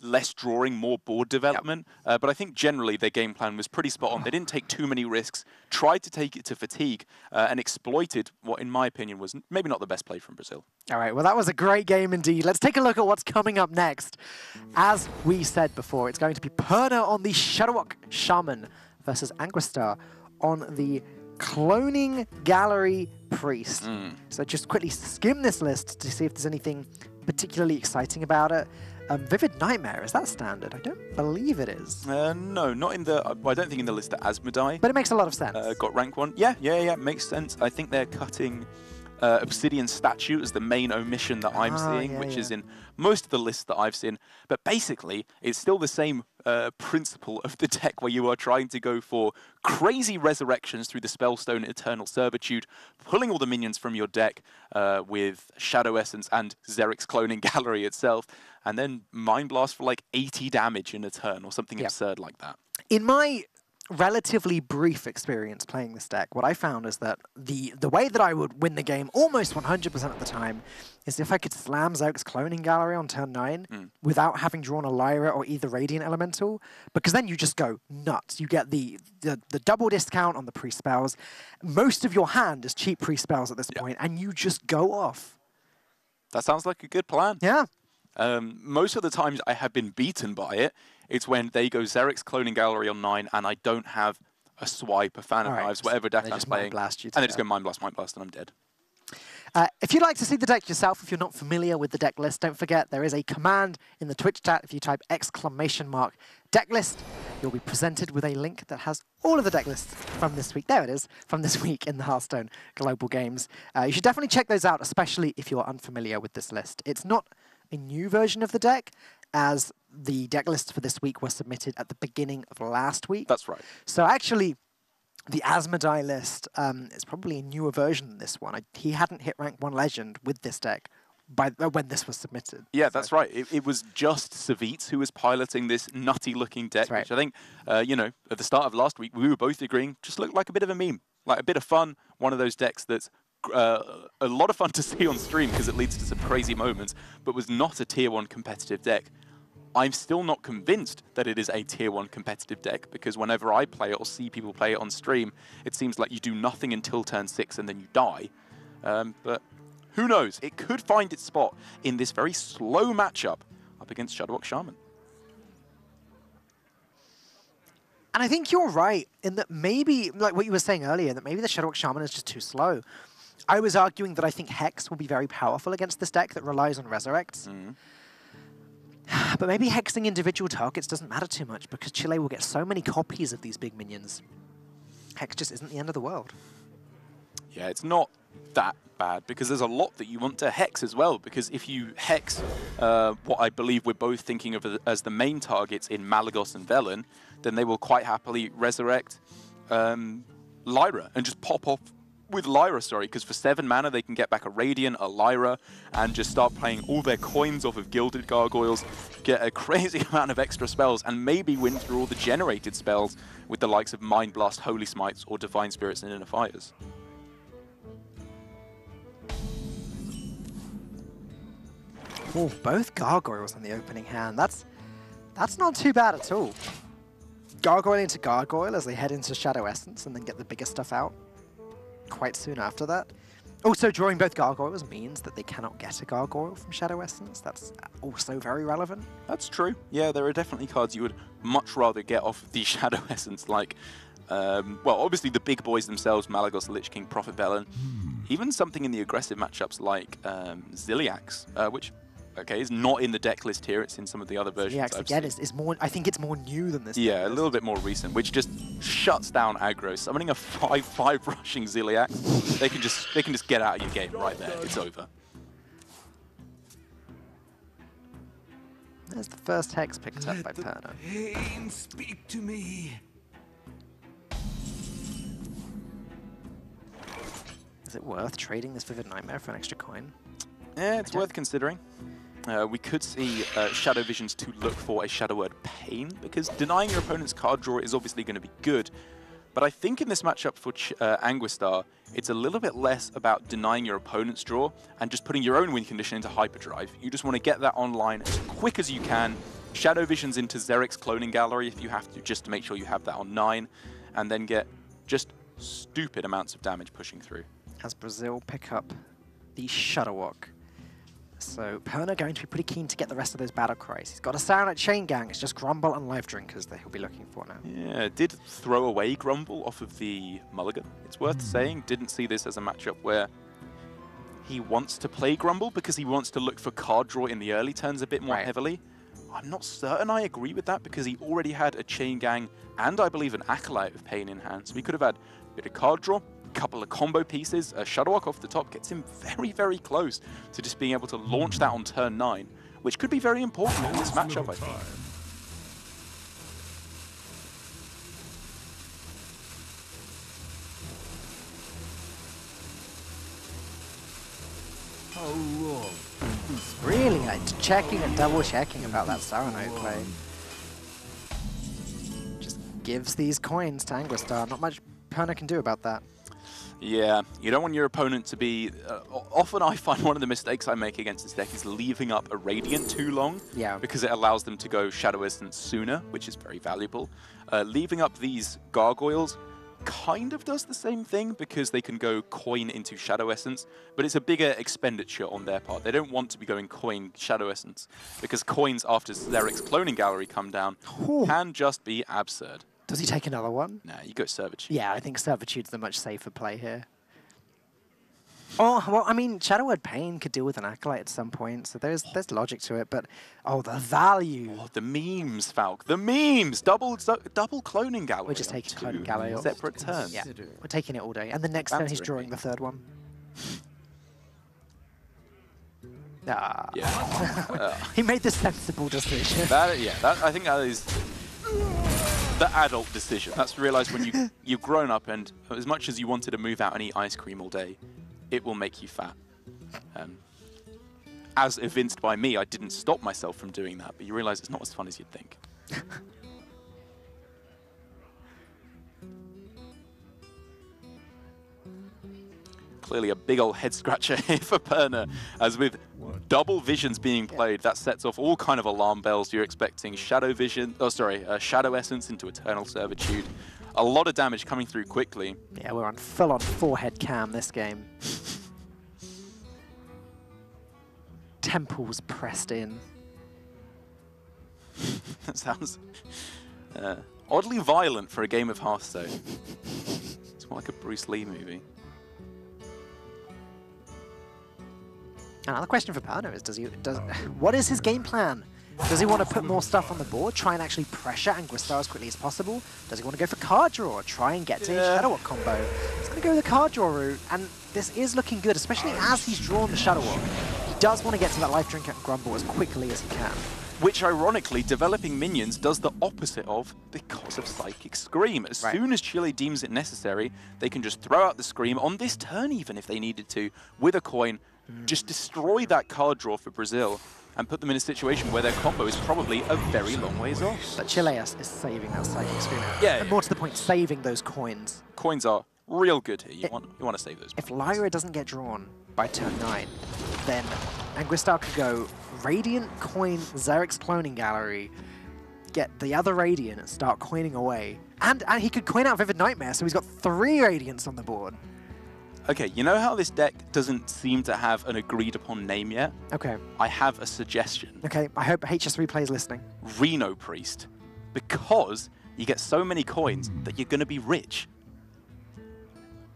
less drawing, more board development. Yep. But I think generally their game plan was pretty spot on. They didn't take too many risks, tried to take it to fatigue, and exploited what, in my opinion, was maybe not the best play from Brazil. All right, well, that was a great game indeed. Let's take a look at what's coming up next. As we said before, it's going to be Perna on the Shadowwalk Shaman versus Anguistar on the Cloning Gallery Priest. So just quickly skim this list to see if there's anything particularly exciting about it. Vivid Nightmare, is that standard? I don't believe it is. No, not in the... I don't think in the list that Asmodai. But it makes a lot of sense. Got rank 1. Yeah, makes sense. I think they're cutting Obsidian Statue as the main omission that I'm seeing, which is in most of the lists that I've seen. But basically, it's still the same principle of the deck where you are trying to go for crazy resurrections through the Spellstone Eternal Servitude, pulling all the minions from your deck with Shadow Essence and Xeric's Cloning Gallery itself, and then Mind Blast for like 80 damage in a turn or something absurd like that. In my relatively brief experience playing this deck, what I found is that the way that I would win the game almost 100% of the time is if I could slam Xeric's Cloning Gallery on turn 9 without having drawn a Lyra or either Radiant Elemental, because then you just go nuts. You get the double discount on the pre-spells. Most of your hand is cheap pre-spells at this point, and you just go off. That sounds like a good plan. Yeah. Most of the times I have been beaten by it, it's when they go Xeric's Cloning Gallery on 9 and I don't have a swipe, a Fan of Knives, whatever deck I'm playing, and they just go Mind Blast, and I'm dead. If you'd like to see the deck yourself, if you're not familiar with the deck list, don't forget there is a command in the Twitch chat. If you type !deck list, you'll be presented with a link that has all of the deck lists from this week. There it is, from this week in the Hearthstone Global Games. You should definitely check those out, especially if you're unfamiliar with this list. It's not a new version of the deck, as the deck lists for this week were submitted at the beginning of last week. That's right. So actually, the Asmodai list is probably a newer version than this one. He hadn't hit rank 1 legend with this deck when this was submitted. Yeah, that's right. It was just Savitz who was piloting this nutty-looking deck, which I think, you know, at the start of last week, we were both agreeing just looked like a bit of a meme, like a bit of fun, one of those decks that's a lot of fun to see on stream because it leads to some crazy moments, but was not a Tier 1 competitive deck. I'm still not convinced that it is a Tier 1 competitive deck, because whenever I play it or see people play it on stream, it seems like you do nothing until turn 6 and then you die. But who knows? It could find its spot in this very slow matchup up against Shadowhawk Shaman. And I think you're right in that maybe, like what you were saying earlier, that maybe the Shadowhawk Shaman is just too slow. I was arguing that I think Hex will be very powerful against this deck that relies on Resurrects. But maybe hexing individual targets doesn't matter too much, because Chile will get so many copies of these big minions. Hex just isn't the end of the world. Yeah, it's not that bad, because there's a lot that you want to hex as well, because if you hex what I believe we're both thinking of as the main targets in Malagos and Velen, then they will quite happily resurrect Lyra and just pop off with Lyra, because for 7 mana they can get back a Radiant, a Lyra, and just start playing all their coins off of Gilded Gargoyles, get a crazy amount of extra spells, and maybe win through all the generated spells with the likes of Mind Blast, Holy Smites, or Divine Spirits and Inner Fires. Oh, both Gargoyles in the opening hand. That's not too bad at all. Gargoyle into Gargoyle as they head into Shadow Essence and then get the bigger stuff out quite soon after that. Also, drawing both Gargoyles means that they cannot get a Gargoyle from Shadow Essence. That's also very relevant. That's true. Yeah, there are definitely cards you would much rather get off the Shadow Essence, like, well, obviously the big boys themselves, Malagos, Lich King, Prophet Velen. Even something in the aggressive matchups like Ziliax, which, okay, is not in the deck list here. It's in some of the other versions. Ziliax, again, is more, I think it's more new than this. Yeah, a little bit more recent, which just shuts down aggro. Summoning a 5/5 rushing Ziliax, they can just get out of your game right there. It's over. There's the first Hex picked up by Perna. Pain speak to me. Is it worth trading this Vivid Nightmare for an extra coin? Yeah, it's worth considering. We could see Shadow Visions to look for a Shadow Word Pain, because denying your opponent's card draw is obviously going to be good. But I think in this matchup for Anguistar, it's a little bit less about denying your opponent's draw and just putting your own win condition into Hyperdrive. You just want to get that online as quick as you can. Shadow Visions into Xeric's Cloning Gallery if you have to, just to make sure you have that on 9, and then get just stupid amounts of damage pushing through. Has Brazil pick up the Shadowhawk. So Perna going to be pretty keen to get the rest of those battle cries. He's got a Saronite Chain Gang. It's just Grumble and Life Drinkers that he'll be looking for now. Yeah, did throw away Grumble off of the Mulligan. It's worth saying, didn't see this as a matchup where he wants to play Grumble because he wants to look for card draw in the early turns a bit more heavily. I'm not certain I agree with that, because he already had a Chain Gang and I believe an Acolyte of Pain in hand. So he could have had a bit of card draw, couple of combo pieces. Shadowwalk off the top gets him very, very close to just being able to launch that on turn 9, which could be very important in this matchup, I think. Really checking and double checking about that Saranite play. Just gives these coins to Anguistar. Not much Perna can do about that. Yeah, you don't want your opponent to be... often I find one of the mistakes I make against this deck is leaving up a Radiant too long. Yeah. Because it allows them to go Shadow Essence sooner, which is very valuable. Leaving up these Gargoyles kind of does the same thing because they can go coin into Shadow Essence, but it's a bigger expenditure on their part. They don't want to be going coin Shadow Essence because coins after Zeric's Cloning Gallery come down can just be absurd. Does he take another one? Nah, you go Servitude. Yeah, I think Servitude's the much safer play here. Oh, well, I mean, Shadow Word Pain could deal with an Acolyte at some point, so there's logic to it, but, oh, the value. Oh, the memes, Falk. The memes! Double Cloning Gallery. We're just taking Cloning Gallery. Separate turns. Yeah, we're taking it all day. And the next turn, he's drawing the third one. Ah. Yeah. He made the sensible decision. I think that is the adult decision. That's realized when you've grown up, and as much as you wanted to move out and eat ice cream all day, it will make you fat. As evinced by me, I didn't stop myself from doing that, but you realize it's not as fun as you'd think. Clearly a big old head scratcher here for Perna, as with double visions being played, that sets off all kind of alarm bells. You're expecting Shadow Vision, Shadow Essence into Eternal Servitude. A lot of damage coming through quickly. Yeah, we're on full-on forehead cam this game. Temples pressed in. That sounds oddly violent for a game of Hearthstone. It's more like a Bruce Lee movie. Another question for Perna is, what is his game plan? Does he want to put more stuff on the board, try and actually pressure Anguistar as quickly as possible? Does he want to go for card draw, try and get to his Shadowwalk combo? He's going to go the card draw route, and this is looking good, especially as he's drawn the Shadowwalk. He does want to get to that Life Drink and Grumble as quickly as he can. Which, ironically, developing minions does the opposite of because of Psychic Scream. As soon as Chile deems it necessary, they can just throw out the Scream on this turn even if they needed to, with a coin, just destroy that card draw for Brazil, and put them in a situation where their combo is probably a very long ways off. But Chile is saving that Psychic Scream. Yeah. And more to the point, saving those coins. Coins are real good here. You want to save those. If Lyra doesn't get drawn by turn 9, then Anguistar could go Radiant, coin Zeric's Cloning Gallery, get the other Radiant and start coining away. And he could coin out Vivid Nightmare, so he's got 3 Radiants on the board. Okay, you know how this deck doesn't seem to have an agreed upon name yet? Okay. I have a suggestion. Okay, I hope HS3 plays listening. Reno Priest. Because you get so many coins that you're going to be rich.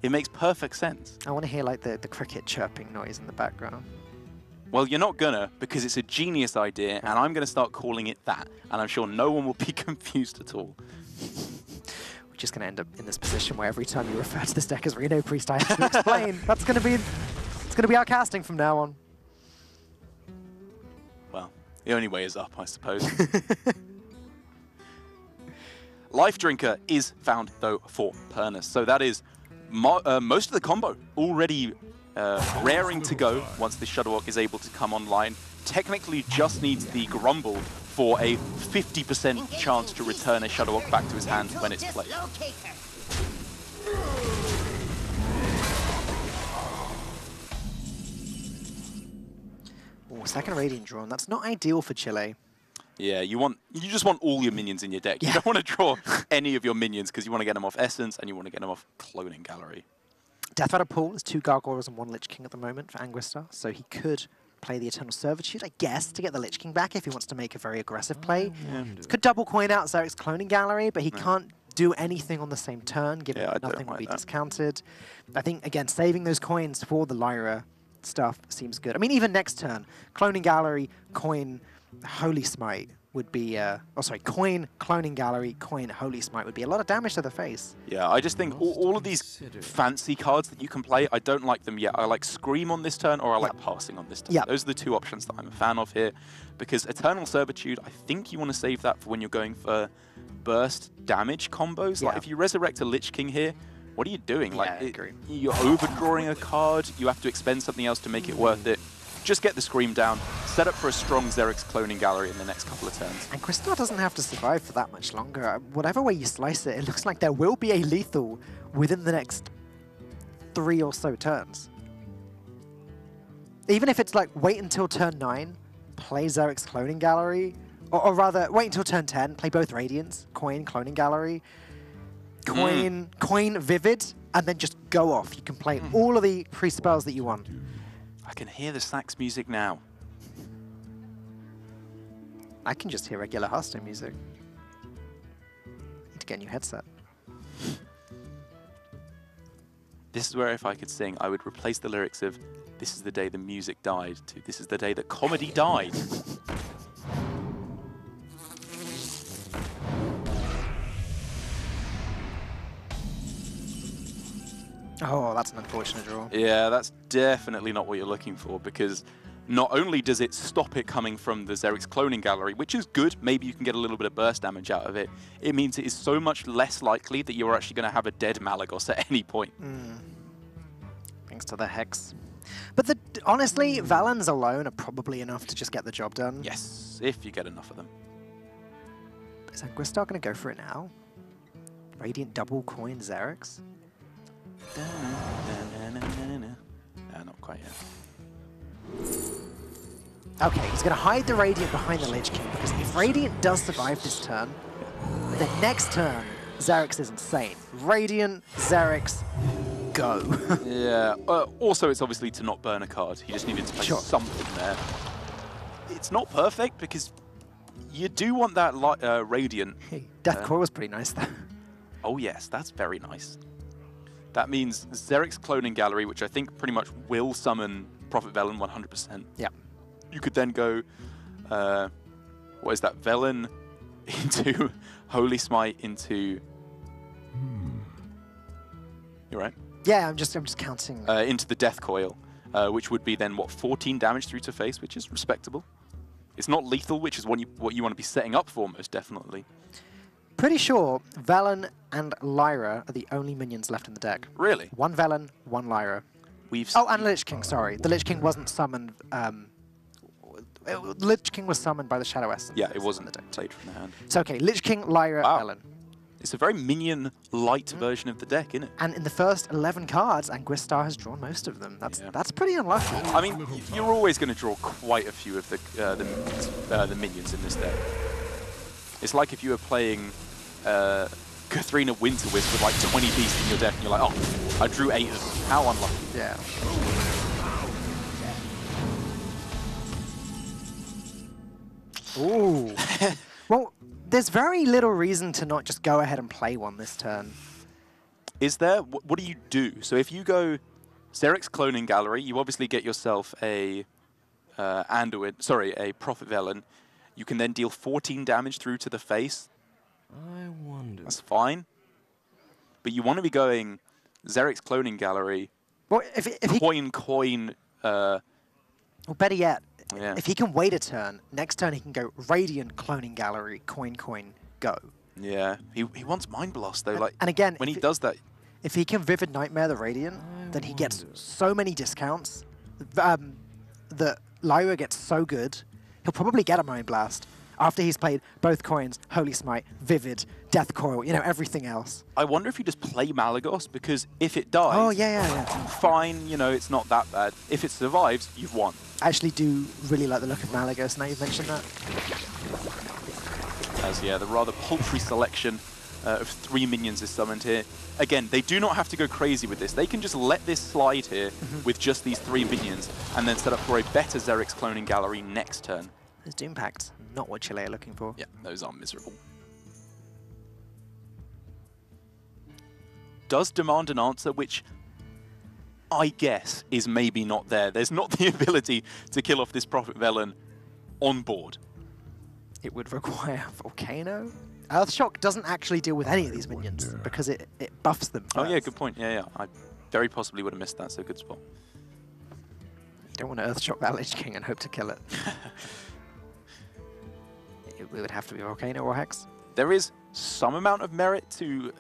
It makes perfect sense. I want to hear like the cricket chirping noise in the background. Well, you're not gonna, because it's a genius idea, and I'm going to start calling it that. And I'm sure no one will be confused at all. We're just going to end up in this position where every time you refer to this deck as Reno Priest, I have to explain. That's going to be our casting from now on. Well, the only way is up, I suppose. Life Drinker is found, though, for Perna. So that is most of the combo already raring to go once the Shadowwalk is able to come online. Technically just needs the Grumble for a 50% chance to return a Shadowwalk back to his hand when it's played. Oh, second Radiant drawn. That's not ideal for Chile. Yeah, you just want all your minions in your deck. You don't want to draw any of your minions because you want to get them off Essence and you want to get them off Cloning Gallery. Death Rattle Pool is 2 Gargoyles and 1 Lich King at the moment for Anguistar, so he could play the Eternal Servitude, I guess, to get the Lich King back if he wants to make a very aggressive play. Could double coin out Zeric's Cloning Gallery, but he can't do anything on the same turn, given that nothing will be discounted. I think, again, saving those coins for the Lyra stuff seems good. I mean, even next turn, Cloning Gallery, coin, Holy Smite. would be, Coin, Cloning Gallery, Coin, Holy Smite would be a lot of damage to the face. Yeah, I just think all of these fancy cards that you can play, I don't like them yet. I like Scream on this turn, or I like Passing on this turn. Yep. Those are the two options that I'm a fan of here. Because Eternal Servitude, I think you want to save that for when you're going for burst damage combos. Yeah. Like, if you resurrect a Lich King here, what are you doing? Yeah, Like, I agree. you're overdrawing a card, you have to expend something else to make it worth it. Just get the Scream down, set up for a strong Xerix Cloning Gallery in the next couple of turns. And Crystal doesn't have to survive for that much longer. Whatever way you slice it, it looks like there will be a lethal within the next 3 or so turns. Even if it's like, wait until turn 9, play Xerix Cloning Gallery, or rather, wait until turn 10, play both Radiants, Coin, Cloning Gallery, Coin, Vivid, and then just go off. You can play all of the pre-spells that you want. I can hear the sax music now. I can just hear regular Hearthstone music. Need to get a new headset. This is where if I could sing, I would replace the lyrics of "This is the day the music died" to "This is the day that comedy died." Oh, that's an unfortunate draw. Yeah, that's definitely not what you're looking for, because not only does it stop it coming from the Xerix Cloning Gallery, which is good, maybe you can get a little bit of burst damage out of it, it means it is so much less likely that you're actually going to have a dead Malagos at any point. Thanks to the Hex. But honestly, Valens alone are probably enough to just get the job done. Yes, if you get enough of them. Is Anguistar going to go for it now? Radiant double coin Xerix? No, not quite yet. Okay, he's going to hide the Radiant behind the Lich King, because if Radiant does survive this turn, the next turn, Xerix is insane. Radiant, Xerix, go. Yeah, also it's obviously to not burn a card. He just needed to play something there. It's not perfect, because you do want that Radiant. Hey, Death Core was pretty nice, though. Oh yes, that's very nice. That means Xerix Cloning Gallery, which I think pretty much will summon Prophet Velen 100%. Yeah. You could then go, what is that, Velen into Holy Smite into... You're right? Yeah, I'm just counting. Into the Death Coil, which would be then, what, 14 damage through to face, which is respectable. It's not lethal, which is what you want to be setting up for, most definitely. Pretty sure Velen and Lyra are the only minions left in the deck. Really? One Velen, one Lyra. And Lich King, sorry. The Lich King wasn't summoned. Lich King was summoned by the Shadow Essence. Yeah, it wasn't played from the hand. So, okay, Lich King, Lyra, Velen. It's a very minion-light version of the deck, isn't it? And in the first 11 cards, Anguistar has drawn most of them. That's pretty unlucky. I mean, you're always going to draw quite a few of the minions in this deck. It's like if you were playing Katharina Winterwisp with like 20 beasts in your deck, and you're like, oh, I drew 8 of them. How unlucky. Yeah. Ooh. Well, there's very little reason to not just go ahead and play one this turn. Is there? What do you do? So if you go Xerix Cloning Gallery, you obviously get yourself a a Prophet Velen. You can then deal 14 damage through to the face. I wonder. That's fine. But you want to be going Xerix Cloning Gallery, Well, if he... coin. Well, better yet, Yeah. if he can wait a turn, next turn he can go Radiant Cloning Gallery, coin, go. Yeah, he wants Mind Blast though. Like, and again, when he does that, if he can Vivid Nightmare the Radiant, then he gets so many discounts. The Lyra gets so good, he'll probably get a Mind Blast after he's played both coins, Holy Smite, Vivid, Death Coil, everything else. I wonder if you just play Malagos, because if it dies, Oh, yeah. fine, it's not that bad. If it survives, you've won. I actually do really like the look of Malagos now you've mentioned that. As the rather paltry selection of 3 minions is summoned here. Again, they do not have to go crazy with this. They can just let this slide here with just these 3 minions, and then set up for a better Xerix Cloning Gallery next turn. There's Doom Pacts, not what Chile are looking for. Yeah, those are miserable. Does demand an answer, which I guess is maybe not there. There's not the ability to kill off this Prophet Velen on board. It would require Volcano. Earthshock doesn't actually deal with any of these minions because it buffs them first. Oh yeah, good point. Yeah, yeah. I very possibly would have missed that, so good spot. You don't want to Earthshock that Lich King and hope to kill it. It would have to be Volcano or Hex. There is some amount of merit to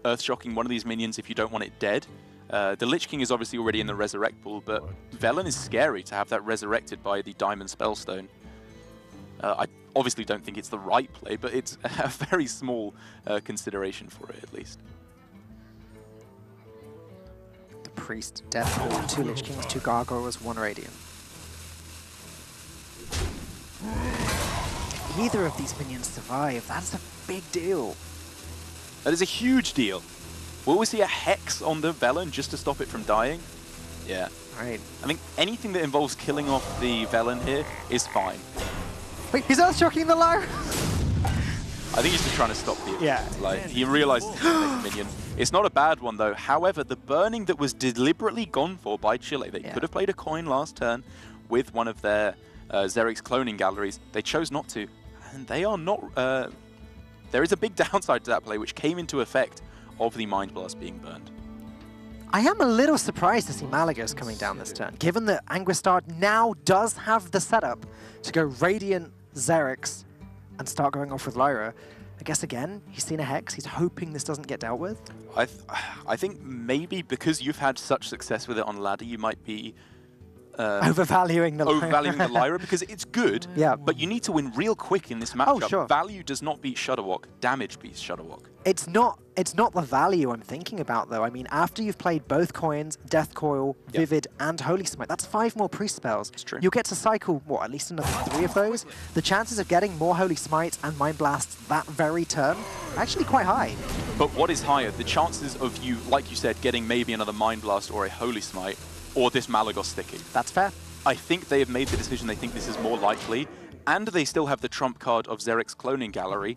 Earthshocking one of these minions if you don't want it dead. The Lich King is obviously already in the Resurrect pool, but Velen is scary to have that resurrected by the Diamond Spellstone. I obviously don't think it's the right play, but it's a very small consideration for it, at least. The Priest, Death Pool, 2 Lich Kings, 2 Gargoyles, 1 Radiant. If either of these minions survive, that's a big deal. That is a huge deal. Will we see a Hex on the Velen just to stop it from dying? Yeah. Right. I think anything that involves killing off the Velen here is fine. Wait, he's Earthshocking the Lyra! I think he's just trying to stop the Yeah. Like, he realized he's the next minion. It's not a bad one, though. However, the burning that was deliberately gone for by Chile, they could have played a coin last turn with one of their Xerix cloning galleries. They chose not to. And they are not... there is a big downside to that play, which came into effect of the Mind Blast being burned. I am a little surprised to see Malagos coming down this turn, given that Anguistard now does have the setup to go Radiant, Xerix, and start going off with Lyra. I guess, again, he's seen a Hex. He's hoping this doesn't get dealt with. I think maybe because you've had such success with it on ladder, you might be... overvaluing the Lyra because it's good, but you need to win real quick in this matchup. Oh, sure. Value does not beat Shudderwock, damage beats Shudderwock. It's not the value I'm thinking about, though. I mean, after you've played both coins, Death Coil, Vivid, and Holy Smite, that's 5 more priest spells. It's true. You'll get to cycle, what, at least another 3 of those? The chances of getting more Holy Smites and Mind Blasts that very turn are actually quite high. But what is higher? The chances of you, like you said, getting maybe another Mind Blast or a Holy Smite, or this Malagos sticking. That's fair. I think they have made the decision they think this is more likely, and they still have the trump card of Xerix Cloning Gallery,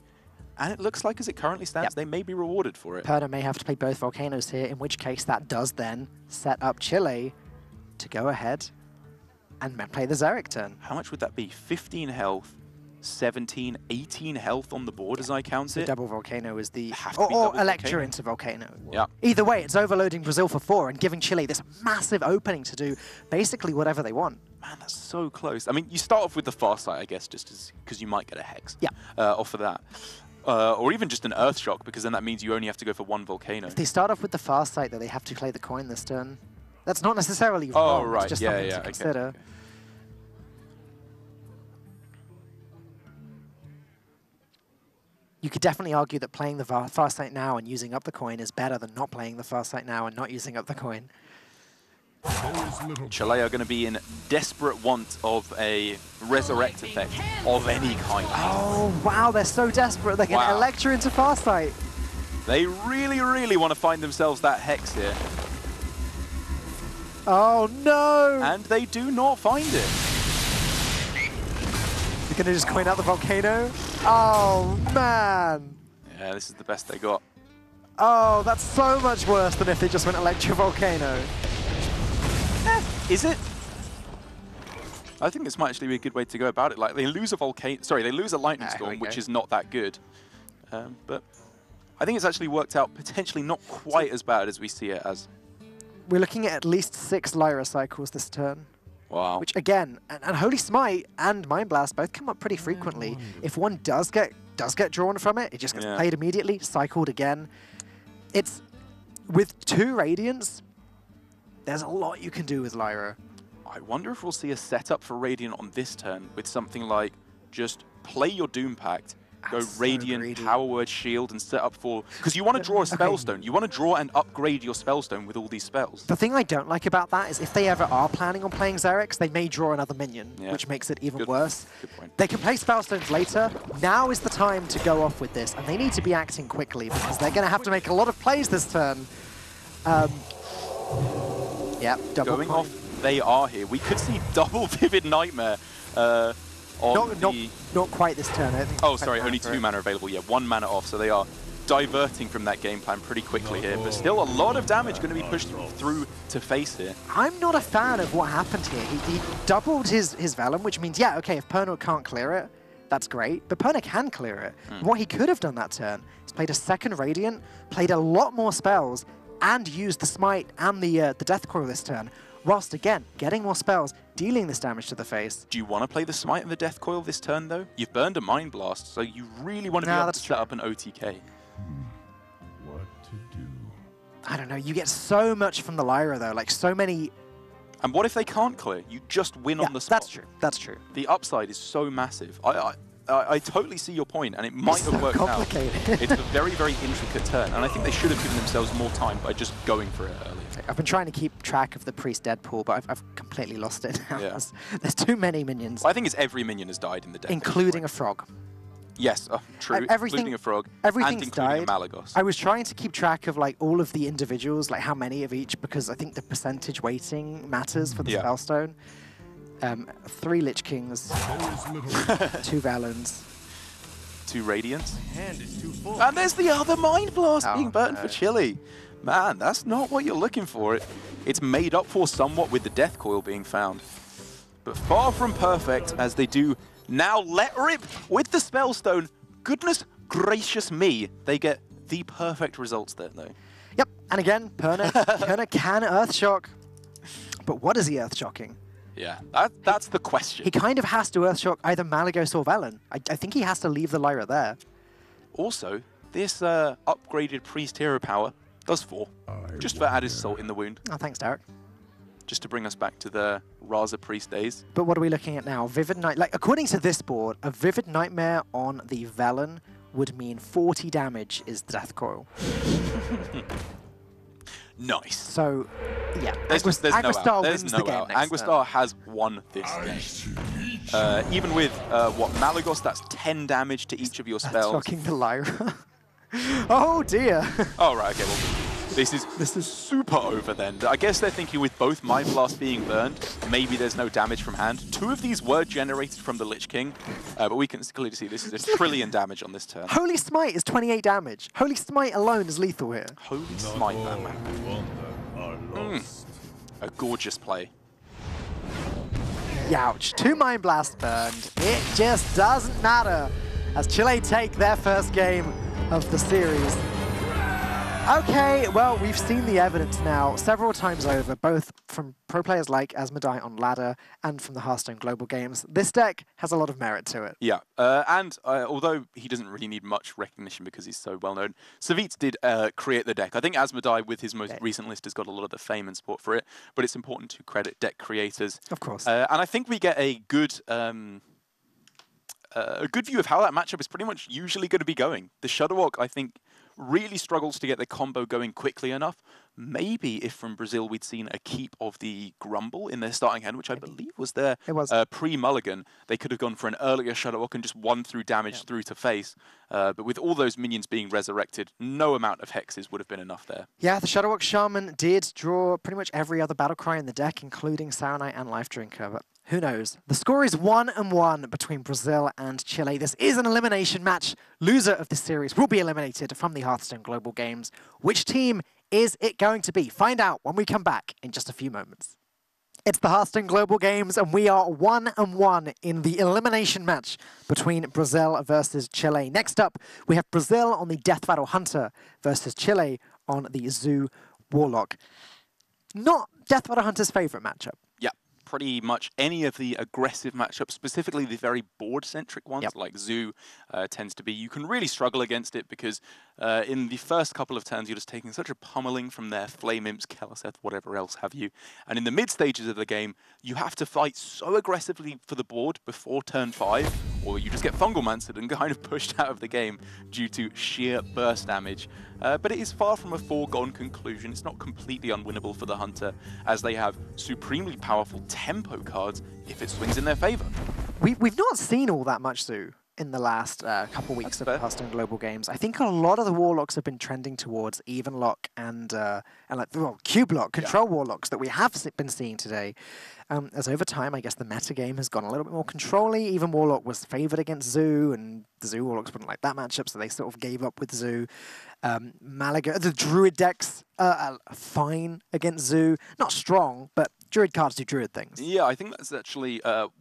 and it looks like as it currently stands, they may be rewarded for it. Perna may have to play both Volcanoes here, in which case that does then set up Chile to go ahead and play the Xeric turn. How much would that be? 15 health, 17, 18 health on the board as I count The it. double Volcano is the... Have to be Or double Electra Volcano. into Volcano. Yeah. Either way, it's overloading Brazil for 4 and giving Chile this massive opening to do basically whatever they want. Man, that's so close. I mean, you start off with the Farsight, I guess, just because you might get a Hex off of that. Or even just an Earthshock, because then that means you only have to go for 1 Volcano. If they start off with the Farsight, though, they have to play the coin this turn. That's not necessarily wrong. Oh, right. It's just Yeah, something yeah, to okay, consider. okay. You could definitely argue that playing the Farsight now and using up the coin is better than not playing the Farsight now and not using up the coin. Chile are going to be in desperate want of a Resurrect effect of any kind. Oh, wow, they're so desperate. They're going to Electra into Farsight. They really, really want to find themselves that Hex here. Oh, no. And they do not find it. They're going to just coin out the Volcano. Oh, man. Yeah, this is the best they got. Oh, that's so much worse than if they just went Electra Volcano. Is it? I think this might actually be a good way to go about it. Like, they lose a Volcano, sorry, they lose a Lightning Storm, which is not that good. But I think it's actually worked out potentially not quite as bad as we see it as. We're looking at least 6 Lyra cycles this turn. Wow. Which, again, and Holy Smite and Mind Blast both come up pretty frequently. If one does get drawn from it, it just gets played immediately, cycled again. It's, with 2 Radiants, there's a lot you can do with Lyra. I wonder if we'll see a setup for Radiant on this turn with something like just play your Doom Pact, go Radiant, Power Word Shield, and set up for... Because you want to draw a Spellstone. You want to draw and upgrade your Spellstone with all these spells. The thing I don't like about that is if they ever are planning on playing Xerix, they may draw another minion, which makes it even worse. Good point. They can play Spellstones later. Now is the time to go off with this, and they need to be acting quickly because they're going to have to make a lot of plays this turn. Yep, double Going coin. off, they are here. We could see double Vivid Nightmare Not quite this turn. I think Oh, sorry, only 2 mana available. Yeah, 1 mana off, so they are diverting from that game plan pretty quickly here. But still, a lot of damage going to be pushed through to face here. I'm not a fan of what happened here. He doubled his Vellum, which means, yeah, okay, if Pernod can't clear it, That's great, but Perna can clear it. What he could have done that turn is played a second Radiant, played a lot more spells, and used the Smite and the Death Coil this turn, whilst again, getting more spells, dealing this damage to the face. Do you want to play the Smite and the Death Coil this turn, though? You've burned a Mind Blast, so you really want to be able to set up an OTK. What to do? I don't know, you get so much from the Lyra though, like so many... And what if they can't clear? You just win on the spot. That's true, that's true. The upside is so massive. I totally see your point, and it might have worked out. It's a very, very intricate turn, and I think they should have given themselves more time by just going for it early. I've been trying to keep track of the Priest Deadpool, but I've completely lost it now. Yeah. There's too many minions. Well, I think it's every minion has died in the deck. Including a frog. Yes, true. Including a frog and including a Malagos. I was trying to keep track of like all of the individuals, like how many of each, because I think the percentage weighting matters for the Spellstone. 3 Lich Kings, 2 Valens, 2 Radiants. Hand is too full. And there's the other Mind Blast being burnt for Chile. Man, that's not what you're looking for. It's made up for somewhat with the Death Coil being found. But far from perfect, as they do now let rip with the Spellstone. Goodness gracious me, they get the perfect results there, though. Yep, and again, Perna can Earthshock. But what is he Earthshocking? Yeah, that's the question. He kind of has to Earthshock either Malagos or Velen. I think he has to leave the Lyra there. Also, this upgraded Priest Hero power does 4, just for added salt in the wound. Oh, thanks, Derek. Just to bring us back to the Raza Priest days. But what are we looking at now? Vivid Night, like according to this board, a Vivid Nightmare on the Velen would mean 40 damage is the Death Coil. Nice. So, yeah, Anguistar wins the game next Anguistar has won this game. Even with, what, Malagos, that's 10 damage to each of your spells. Shocking the Lyra. Oh, dear. Oh, right, okay, well, this is super over then. I guess they're thinking with both Mind Blast being burned, maybe there's no damage from hand. 2 of these were generated from the Lich King, but we can clearly see this is a trillion damage on this turn. Holy Smite is 28 damage. Holy Smite alone is lethal here. Holy Smite, man. A gorgeous play. Youch. 2 Mind Blasts burned. It just doesn't matter as Chile take their first game of the series. Okay, well, we've seen the evidence now several times over, both from pro players like Asmodee on Ladder and from the Hearthstone Global Games. This deck has a lot of merit to it. Yeah, and although he doesn't really need much recognition because he's so well known, Savitz did create the deck. I think Asmodee, with his most recent list, has got a lot of the fame and support for it, but it's important to credit deck creators. Of course. And I think we get a good view of how that matchup is pretty much usually going to be going. The Shudderwock, I think, really struggles to get the combo going quickly enough. Maybe if from Brazil we'd seen a keep of the Grumble in their starting hand, which I believe was their pre-Mulligan, they could have gone for an earlier Shudderwock and just won through damage through to face. But with all those minions being resurrected, no amount of hexes would have been enough there. Yeah, the Shudderwock Shaman did draw pretty much every other Battlecry in the deck, including Saronite and Life Drinker, but who knows? The score is 1-1 between Brazil and Chile. This is an elimination match. Loser of this series will be eliminated from the Hearthstone Global Games. Which team is it going to be? Find out when we come back in just a few moments. It's the Hearthstone Global Games, and we are 1-1 in the elimination match between Brazil versus Chile. Next up, we have Brazil on the Death Battle Hunter versus Chile on the Zoo Warlock. Not Death Battle Hunter's favorite matchup. Yeah. Pretty much any of the aggressive matchups, specifically the very board-centric ones, like Zoo tends to be, you can really struggle against it because in the first couple of turns, you're just taking such a pummeling from their Flame Imps, Keleseth, whatever else have you. And in the mid-stages of the game, you have to fight so aggressively for the board before turn 5, or you just get Fungal Mancered and kind of pushed out of the game due to sheer burst damage. But it is far from a foregone conclusion. It's not completely unwinnable for the Hunter, as they have supremely powerful tempo cards if it swings in their favor. We've not seen all that much Zoo in the last couple weeks of the Hearthstone Global Games. I think a lot of the Warlocks have been trending towards Even Lock and like Cube Lock, Control Warlocks that we have been seeing today. As over time, I guess the metagame has gone a little bit more control-y. Even Warlock was favored against Zoo, and the Zoo Warlocks wouldn't like that matchup, so they sort of gave up with Zoo. Malaga, the Druid decks are fine against Zoo. Not strong, but Druid cards do Druid things. Yeah, I think that's actually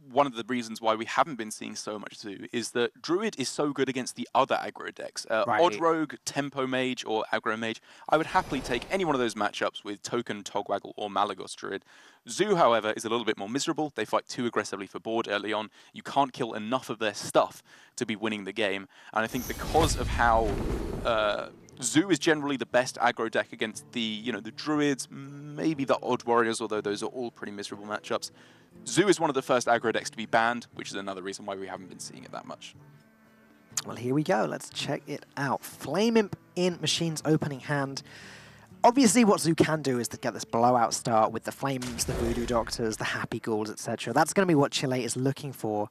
one of the reasons why we haven't been seeing so much Zoo, is that Druid is so good against the other aggro decks. Right. Odd Rogue, Tempo Mage, or Aggro Mage. I would happily take any one of those matchups with Token, Togwaggle, or Malagos Druid. Zoo, however, is a little bit more miserable. They fight too aggressively for board early on. You can't kill enough of their stuff to be winning the game. And I think because of how Zoo is generally the best aggro deck against the Druids, maybe the Odd Warriors, although those are all pretty miserable matchups. Zoo is one of the first aggro decks to be banned, which is another reason why we haven't been seeing it that much. Well, here we go. Let's check it out. Flame Imp in Machine's opening hand. Obviously, what Zoo can do is to get this blowout start with the Flames, the Voodoo Doctors, the Happy Ghouls, etc. That's going to be what Chile is looking for.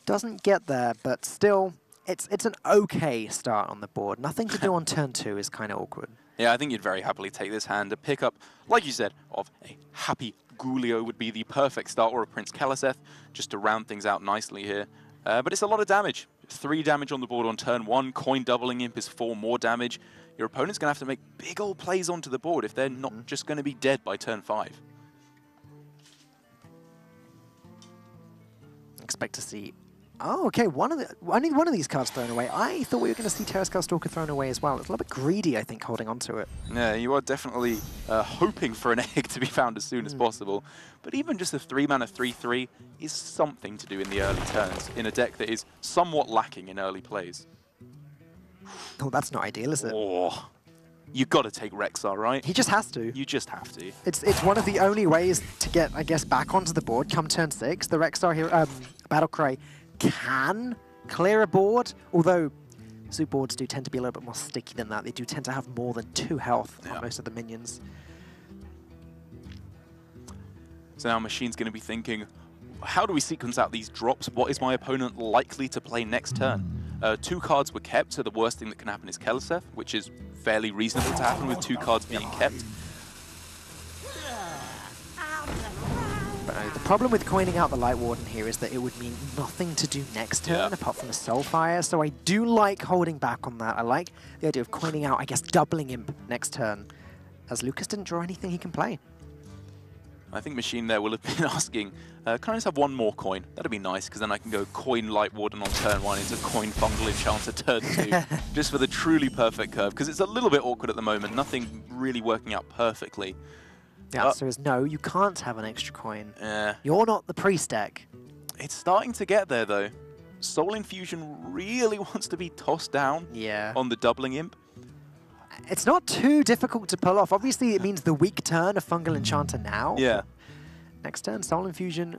Doesn't get there, but still, it's an okay start on the board. Nothing to do on turn 2 is kind of awkward. Yeah, I think you'd very happily take this hand. A pickup, like you said, of a Happy Ghouliо would be the perfect start, or a Prince Keliseth, just to round things out nicely here. But it's a lot of damage. 3 damage on the board on turn 1. Coin Doubling Imp is 4 more damage. Your opponent's going to have to make big old plays onto the board if they're not just going to be dead by turn 5. Expect to see... Oh, okay, only one of these cards thrown away. I thought we were going to see Terrascal Stalker thrown away as well. It's a little bit greedy, I think, holding on to it. Yeah, you are definitely hoping for an egg to be found as soon as possible. But even just a 3-mana 3/3 is something to do in the early turns in a deck that is somewhat lacking in early plays. Oh, that's not ideal, is it? Oh, you've got to take Rexar, right? He just has to. You just have to. It's one of the only ways to get, I guess, back onto the board come turn 6. The Rexar here, Battlecry can clear a board, although Zoo boards do tend to be a little bit more sticky than that. They do tend to have more than 2 health on most of the minions. So now Machine's going to be thinking, how do we sequence out these drops? What is my opponent likely to play next turn? 2 cards were kept, so the worst thing that can happen is Keliseth, which is fairly reasonable to happen with 2 cards being kept. The problem with coining out the Light Warden here is that it would mean nothing to do next turn apart from the Soulfire, so I do like holding back on that. I like the idea of coining out, I guess, doubling Imp next turn, as Lucas didn't draw anything he can play. I think Machine there will have been asking, can I just have 1 more coin? That'd be nice, because then I can go coin Light Warden on turn 1 into coin Fungal Enchanter turn 2, just for the truly perfect curve, because it's a little bit awkward at the moment, nothing really working out perfectly. The answer is no, you can't have an extra coin. Yeah. You're not the priest deck. It's starting to get there, though. Soul Infusion really wants to be tossed down on the doubling Imp. It's not too difficult to pull off. Obviously, it means the weak turn of Fungal Enchanter now. Yeah. Next turn, Soul Infusion.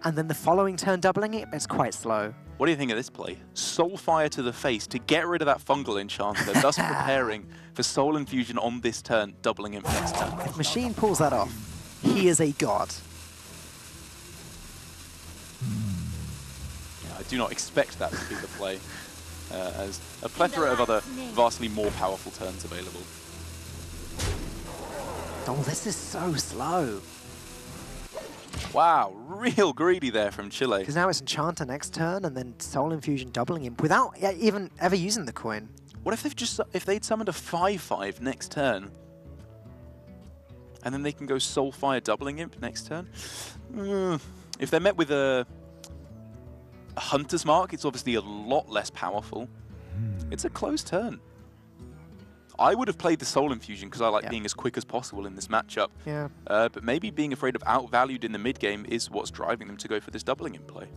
And then the following turn, doubling it, it's quite slow. What do you think of this play? Soulfire to the face to get rid of that Fungal Enchanter, thus preparing for Soul Infusion on this turn, doubling Imp next turn. If Machine pulls that off, he is a god. Yeah, I do not expect that to be the play, as a plethora of other vastly more powerful turns available. Oh, this is so slow. Wow, real greedy there from Chile. Because now it's Enchanter next turn, and then Soul Infusion doubling Imp without even ever using the coin. What if they'd summoned a 5/5 next turn, and then they can go Soulfire doubling Imp next turn? If they're met with a Hunter's Mark, it's obviously a lot less powerful. It's a close turn. I would have played the Soul Infusion because I like being as quick as possible in this matchup. Yeah. But maybe being afraid of outvalued in the mid game is what's driving them to go for this doubling in play.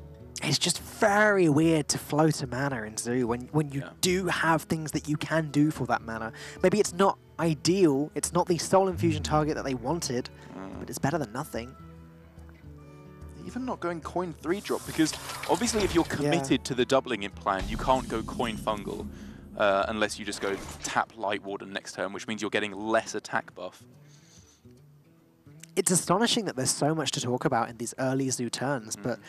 It's just very weird to float a mana in Zoo when you do have things that you can do for that mana. Maybe it's not ideal, it's not the Soul Infusion target that they wanted, but it's better than nothing. Even not going coin 3-drop, because obviously if you're committed to the doubling in plan, you can't go coin Fungal unless you just go tap Light Warden next turn, which means you're getting less attack buff. It's astonishing that there's so much to talk about in these early Zoo turns, but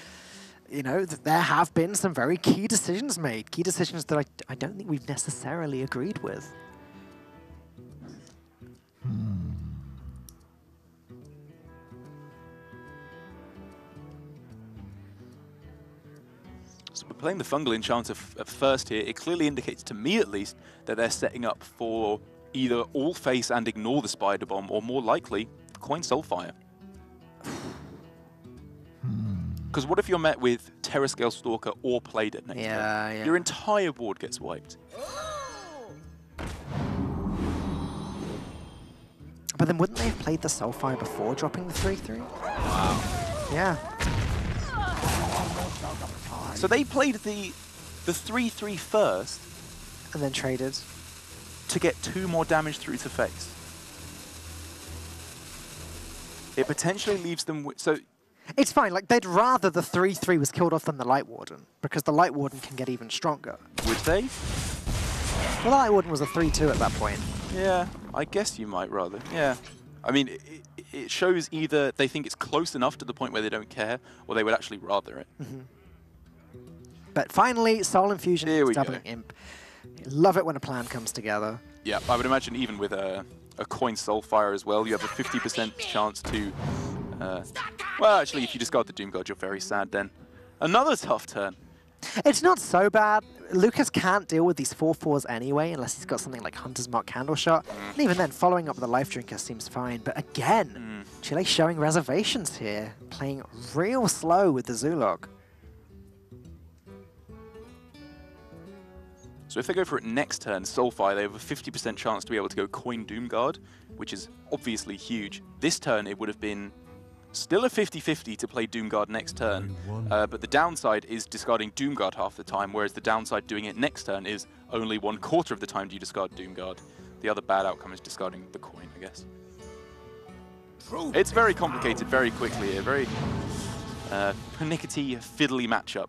you know, there have been some very key decisions made. Key decisions that I don't think we've necessarily agreed with. So we're playing the Fungal Enchanter at first here. It clearly indicates, to me at least, that they're setting up for either all face and ignore the Spider Bomb, or more likely, coin Soulfire. Because what if you're met with Terrascale Stalker or Played It next turn? Yeah. Your entire board gets wiped. But then wouldn't they have played the Soulfire before dropping the 3-3? Wow. Yeah. So they played the 3-3 first And then traded. to get 2 more damage through to face. It potentially leaves them with... So It's fine, like they'd rather the 3-3 was killed off than the Light Warden, because the Light Warden can get even stronger. would they? Well, the Light Warden was a 3-2 at that point. Yeah, I guess you might rather. Yeah. I mean, it shows either they think it's close enough to the point where they don't care, or they would actually rather it. But finally, Soul Infusion Here we doubling go. Imp. Love it when a plan comes together. Yeah, I would imagine even with a coin Soulfire as well, you have a 50% chance to... well, actually, if you discard the Doom God, you're very sad then. Another tough turn. It's not so bad. Lucas can't deal with these 4-4s anyway, unless he's got something like Hunter's Mark Candle Shot. And even then, following up with a Life Drinker seems fine. But again, Chile showing reservations here, playing real slow with the Zulog. So if they go for it next turn, Soulfire, they have a 50% chance to be able to go Coin Doomguard, which is obviously huge. This turn, it would have been still a 50-50 to play Doomguard next turn, but the downside is discarding Doomguard half the time, whereas the downside doing it next turn is only 1/4 of the time do you discard Doomguard. The other bad outcome is discarding the coin, I guess. It's very complicated very quickly, a very pernickety, fiddly matchup.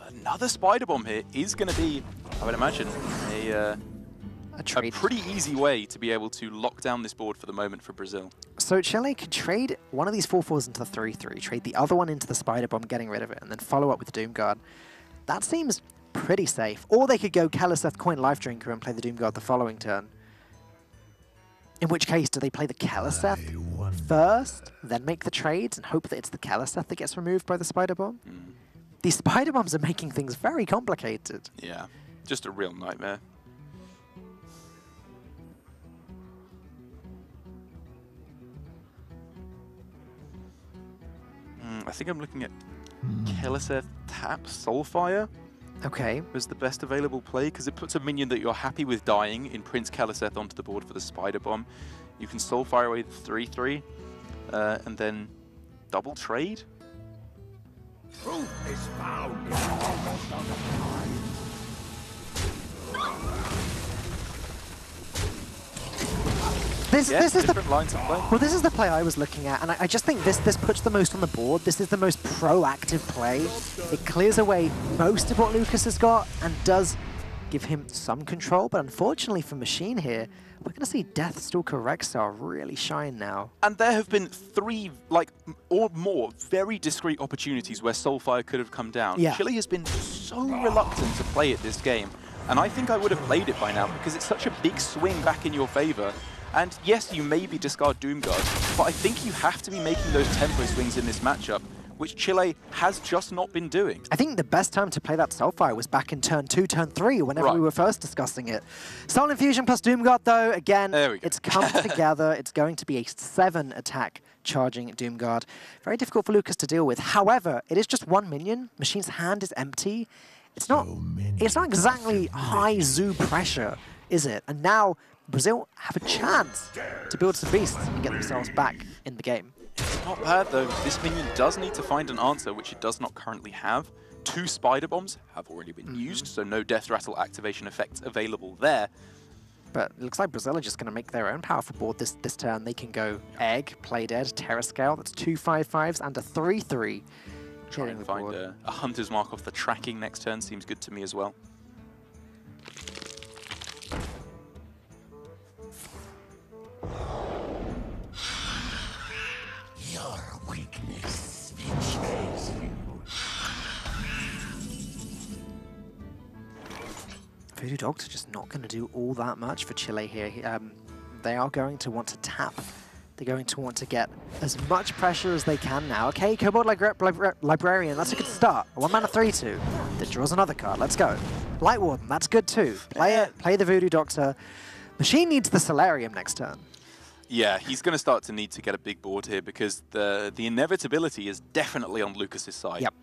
Another Spider Bomb here is going to be, I would imagine, a pretty easy way to be able to lock down this board for the moment for Brazil. So Chile could trade one of these 4-4s into the 3-3, trade the other one into the Spider Bomb, getting rid of it, and then follow up with the Doomguard. That seems pretty safe. Or they could go Keleseth, Coin, Life Drinker, and play the Doomguard the following turn. In which case, do they play the Keleseth first, then make the trades, and hope that it's the Keleseth that gets removed by the Spider Bomb? These Spider Bombs are making things very complicated. Yeah, just a real nightmare. I think I'm looking at Keleseth tap Soulfire Okay. as the best available play, because it puts a minion that you're happy with dying in Prince Keleseth onto the board for the Spider Bomb. You can Soulfire away the 3-3, and then double trade. Truth is found in almost of the time. This is the different lines of play. well, this is the play I was looking at, and I just think this puts the most on the board. This is the most proactive play. It clears away most of what Lucas has got and does give him some control, but unfortunately for Machine here, we're going to see Deathstalker Rexar really shine now. And there have been 3, or more, very discrete opportunities where Soulfire could have come down. Yeah. Chile has been so reluctant to play it this game, and I think I would have played it by now because it's such a big swing back in your favor. And yes, you maybe discard Doomguard, but I think you have to be making those tempo swings in this matchup, which Chile has just not been doing. I think the best time to play that Soulfire was back in turn 2, turn 3, whenever we were first discussing it. Soul Infusion plus Doomguard, though, again, it's come together. It's going to be a 7 attack charging Doomguard. Very difficult for Lucas to deal with. However, it is just 1 minion. Machine's hand is empty. It's not exactly high zoo pressure, is it? And now Brazil have a chance to build some beasts and get themselves back in the game. Not bad, though. This minion does need to find an answer, which it does not currently have. 2 Spider Bombs have already been used, so no Death Rattle activation effects available there. But it looks like Brazil are just going to make their own powerful board this turn. They can go Egg, Play Dead, Terrascale. That's 2 5/5s and a 3/3. Try and find a Hunter's Mark off the tracking next turn seems good to me as well. Your weakness betrays you. Voodoo Dogs are just not going to do all that much for Chile here. They are going to want to tap. They're going to want to get as much pressure as they can now. Okay, Kobold Librarian, that's a good start. A 1-mana 3/2 that draws another card. Let's go. Light Warden, that's good too. Play it, play the Voodoo Doctor. Machine needs the Solarium next turn. Yeah, he's going to start to need to get a big board here because the inevitability is definitely on Lucas's side. Yep.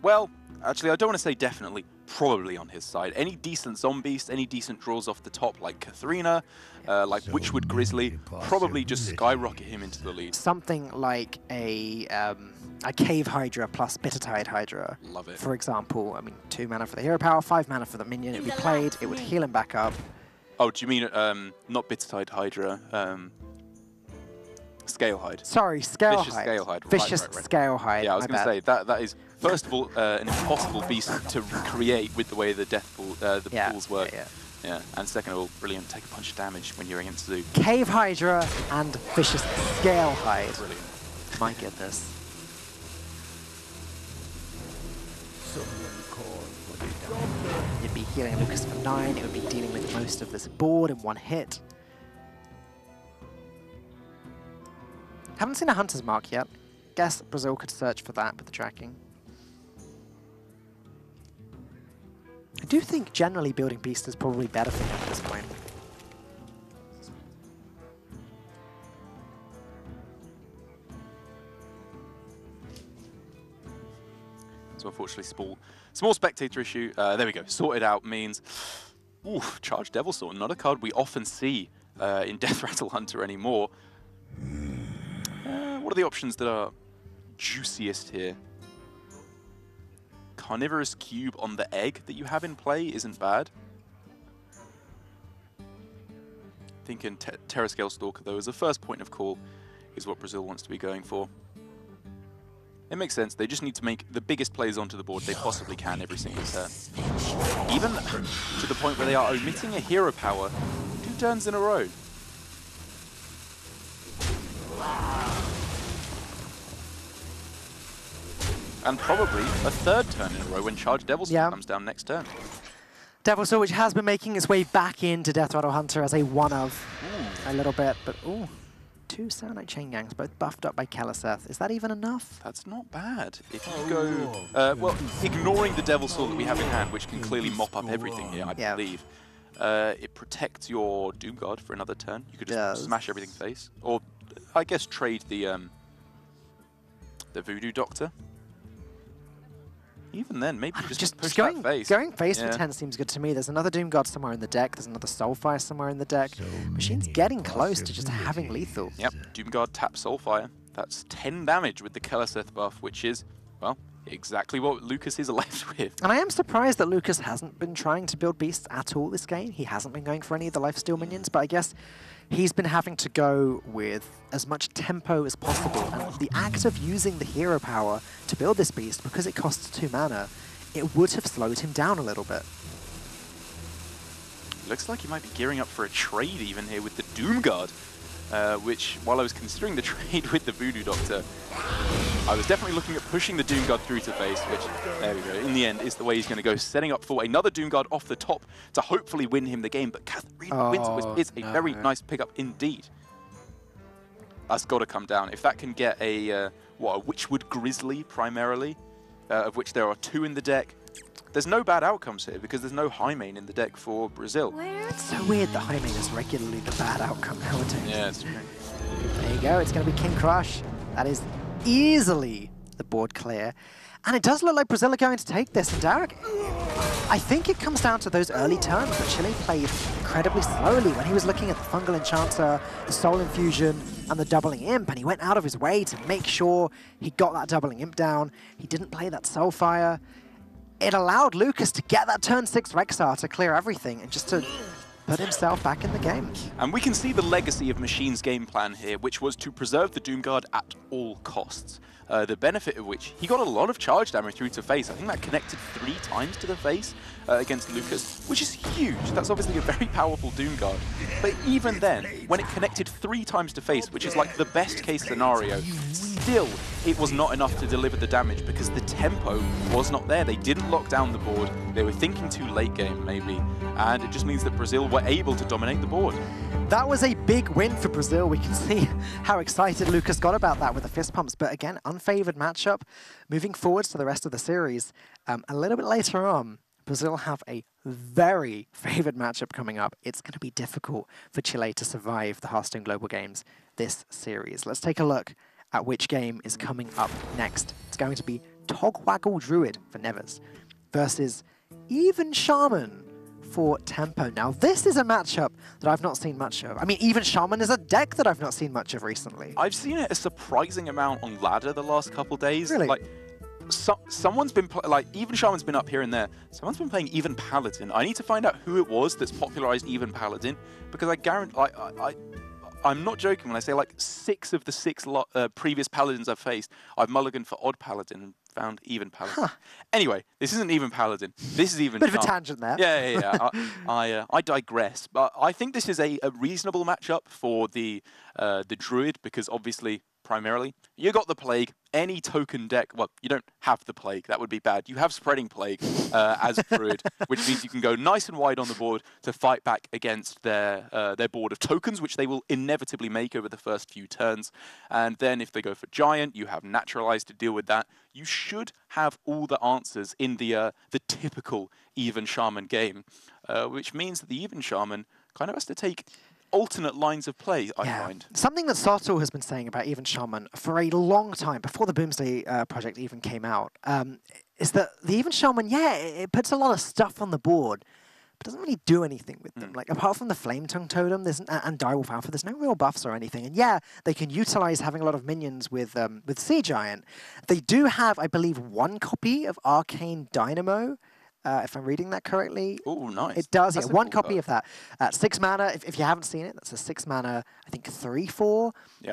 Well, actually, I don't want to say definitely, probably on his side. Any decent Zombies, any decent draws off the top, like Katharina, like Witchwood Grizzly, probably just skyrocket him into the lead. Something like a Cave Hydra plus Bittertide Hydra. Love it. For example, I mean, 2 mana for the hero power, 5 mana for the minion. It would be played, it would heal him back up. Oh, do you mean not Bittertide Hydra? Scalehide. Sorry, Scalehide. Vicious Scalehide. Vicious right. Scalehide. Yeah, I was going to say that is first of all an impossible beast to create with the way the death pool, pools work. Yeah, and second of all, brilliant. Take a bunch of damage when you're against Zoo. Cave Hydra and Vicious Scalehide. Brilliant. My goodness. You'd be healing Lucas for 9. It would be dealing with most of this board in 1 hit. Haven't seen a Hunter's Mark yet. Guess Brazil could search for that with the tracking. I do think generally building Beast is probably better for him at this point. So unfortunately, small spectator issue. There we go. Sorted out means, Charged Devil Sword. Not a card we often see in Death Rattle Hunter anymore. What are the options that are juiciest here? Carnivorous Cube on the egg that you have in play isn't bad. Thinking Terrascale Stalker, though, as a first point of call, is what Brazil wants to be going for. It makes sense. They just need to make the biggest plays onto the board they possibly can every single turn. Even to the point where they are omitting a hero power 2 turns in a row. And probably a 3rd turn in a row when Charged Devil Sword comes down next turn. Devil Sword, which has been making its way back into Death Rattle Hunter as a one-of a little bit, but 2 Saronite Chain Gangs, both buffed up by Keleseth. Is that even enough? That's not bad. If you go, well, ignoring the Devil Sword that we have in hand, which can clearly mop up everything here, I believe, it protects your Doomguard for another turn. You could just smash everything face, or I guess trade the Voodoo Doctor. Even then, maybe just push that face. Going face for 10 seems good to me. There's another Doomguard somewhere in the deck. There's another Soulfire somewhere in the deck. Machine's getting close to just having lethal. Yep, Doomguard tap Soulfire. That's 10 damage with the Keleseth buff, which is, well, exactly what Lucas is left with. And I am surprised that Lucas hasn't been trying to build beasts at all this game. He hasn't been going for any of the lifesteal minions, but I guess he's been having to go with as much tempo as possible. And the act of using the hero power to build this beast, because it costs 2 mana, it would have slowed him down a little bit. Looks like he might be gearing up for a trade even here with the Doomguard, which, while I was considering the trade with the Voodoo Doctor, I was definitely looking at pushing the Doomguard through to face, which, there we go, in the end is the way he's going to go, setting up for another Doomguard off the top to hopefully win him the game. But Katharina is a very nice pickup indeed. That's got to come down. If that can get a Witchwood Grizzly primarily, of which there are 2 in the deck, there's no bad outcomes here because there's no high main in the deck for Brazil. It's so weird that high main is regularly the bad outcome nowadays. Yeah, it's true. There you go. It's going to be King Crush. That is easily the board clear. And it does look like Brazil are going to take this. And Derek, I think it comes down to those early turns that Chile played incredibly slowly when he was looking at the Fungal Enchanter, the Soul Infusion, and the Doubling Imp. And he went out of his way to make sure he got that Doubling Imp down. He didn't play that Soulfire. It allowed Lucas to get that turn 6 Rexar to clear everything and just to put himself back in the game. And we can see the legacy of Machine's game plan here, which was to preserve the Doomguard at all costs. The benefit of which, he got a lot of charge damage through to face. I think that connected 3 times to the face against Lucas, which is huge. That's obviously a very powerful Doomguard. But even then, when it connected 3 times to face, which is like the best case scenario, still it was not enough to deliver the damage because the tempo was not there. They didn't lock down the board. They were thinking too late game, maybe. And it just means that Brazil were able to dominate the board. That was a big win for Brazil. We can see how excited Lucas got about that with the fist pumps. But again, unfavored matchup. Moving forwards to the rest of the series, a little bit later on, Brazil have a very favoured matchup coming up. It's going to be difficult for Chile to survive the Hearthstone Global Games this series. Let's take a look at which game is coming up next. It's going to be Togwaggle Druid for Nevers versus Even Shaman for Tempo. Now, this is a matchup that I've not seen much of. I mean, Even Shaman is a deck that I've not seen much of recently. I've seen it a surprising amount on ladder the last couple days. Really? Like, someone's been like Even Shaman's been up here and there. Someone's been playing Even Paladin. I need to find out who it was that's popularized Even Paladin, because I guarantee I'm not joking when I say like 6 of the 6 previous Paladins I've faced, I've mulliganed for Odd Paladin and found Even Paladin. Huh. Anyway, this isn't Even Paladin. This is Even Bit of a tangent there. Yeah. I digress. But I think this is a reasonable matchup for the Druid, because obviously, primarily, you got the Plague. Any token deck, well, you don't have the Plague. That would be bad. You have Spreading Plague as Druid, which means you can go nice and wide on the board to fight back against their board of tokens, which they will inevitably make over the first few turns. And then if they go for Giant, you have Naturalize to deal with that. You should have all the answers in the typical Even Shaman game, which means that the Even Shaman kind of has to take alternate lines of play, I find. Something that Soto has been saying about Even Shaman for a long time, before the Boomsday project even came out, is that the Even Shaman, it puts a lot of stuff on the board, but doesn't really do anything with them. Like, apart from the Flame Tongue Totem and Direwolf Alpha, there's no real buffs or anything. And yeah, they can utilize having a lot of minions with Sea Giant. They do have, I believe, 1 copy of Arcane Dynamo, if I'm reading that correctly. Oh, nice. It does, That's 1 cool copy of that. 6 mana, if you haven't seen it, that's a 6 mana, I think 3/4,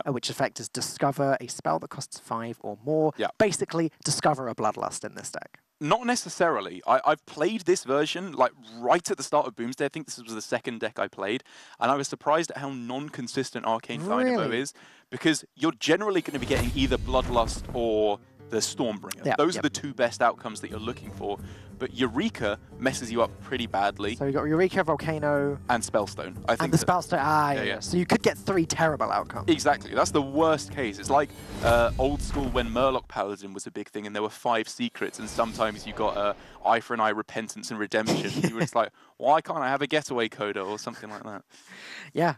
which effect is discover a spell that costs 5 or more. Basically, discover a Bloodlust in this deck. Not necessarily. I've played this version like right at the start of Boomsday. I think this was the 2nd deck I played, and I was surprised at how non-consistent Arcane Dynamo is, because you're generally going to be getting either Bloodlust or the Stormbringer. Those are the 2 best outcomes that you're looking for. But Eureka messes you up pretty badly. So you've got Eureka, Volcano... and Spellstone. I think and the Spellstone, yeah. So you could get 3 terrible outcomes. Exactly. That's the worst case. It's like old school when Murloc Paladin was a big thing and there were 5 secrets, and sometimes you got Eye for an Eye, Repentance and Redemption. You were just like, why can't I have a Getaway Coda or something like that? Yeah,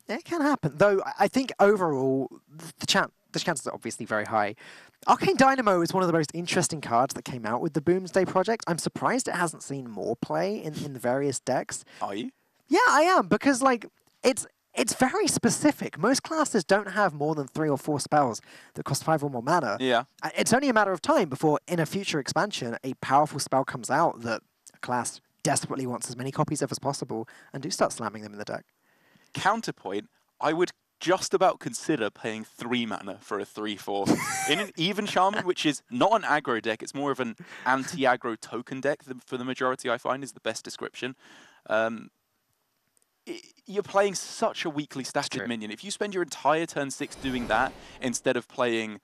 it can happen. Though I think overall, the chances are obviously very high. Arcane Dynamo is one of the most interesting cards that came out with the Boomsday project. I'm surprised it hasn't seen more play in the various decks. Are you? Yeah, I am, because like it's very specific. Most classes don't have more than 3 or 4 spells that cost 5 or more mana. Yeah. It's only a matter of time before, in a future expansion, a powerful spell comes out that a class desperately wants as many copies of as possible, and do start slamming them in the deck. Counterpoint, I would just about consider paying 3 mana for a 3/4 in an Even Shaman, which is not an aggro deck. It's more of an anti-aggro token deck. For the majority, I find is the best description. You're playing such a weakly statted minion. If you spend your entire turn 6 doing that instead of playing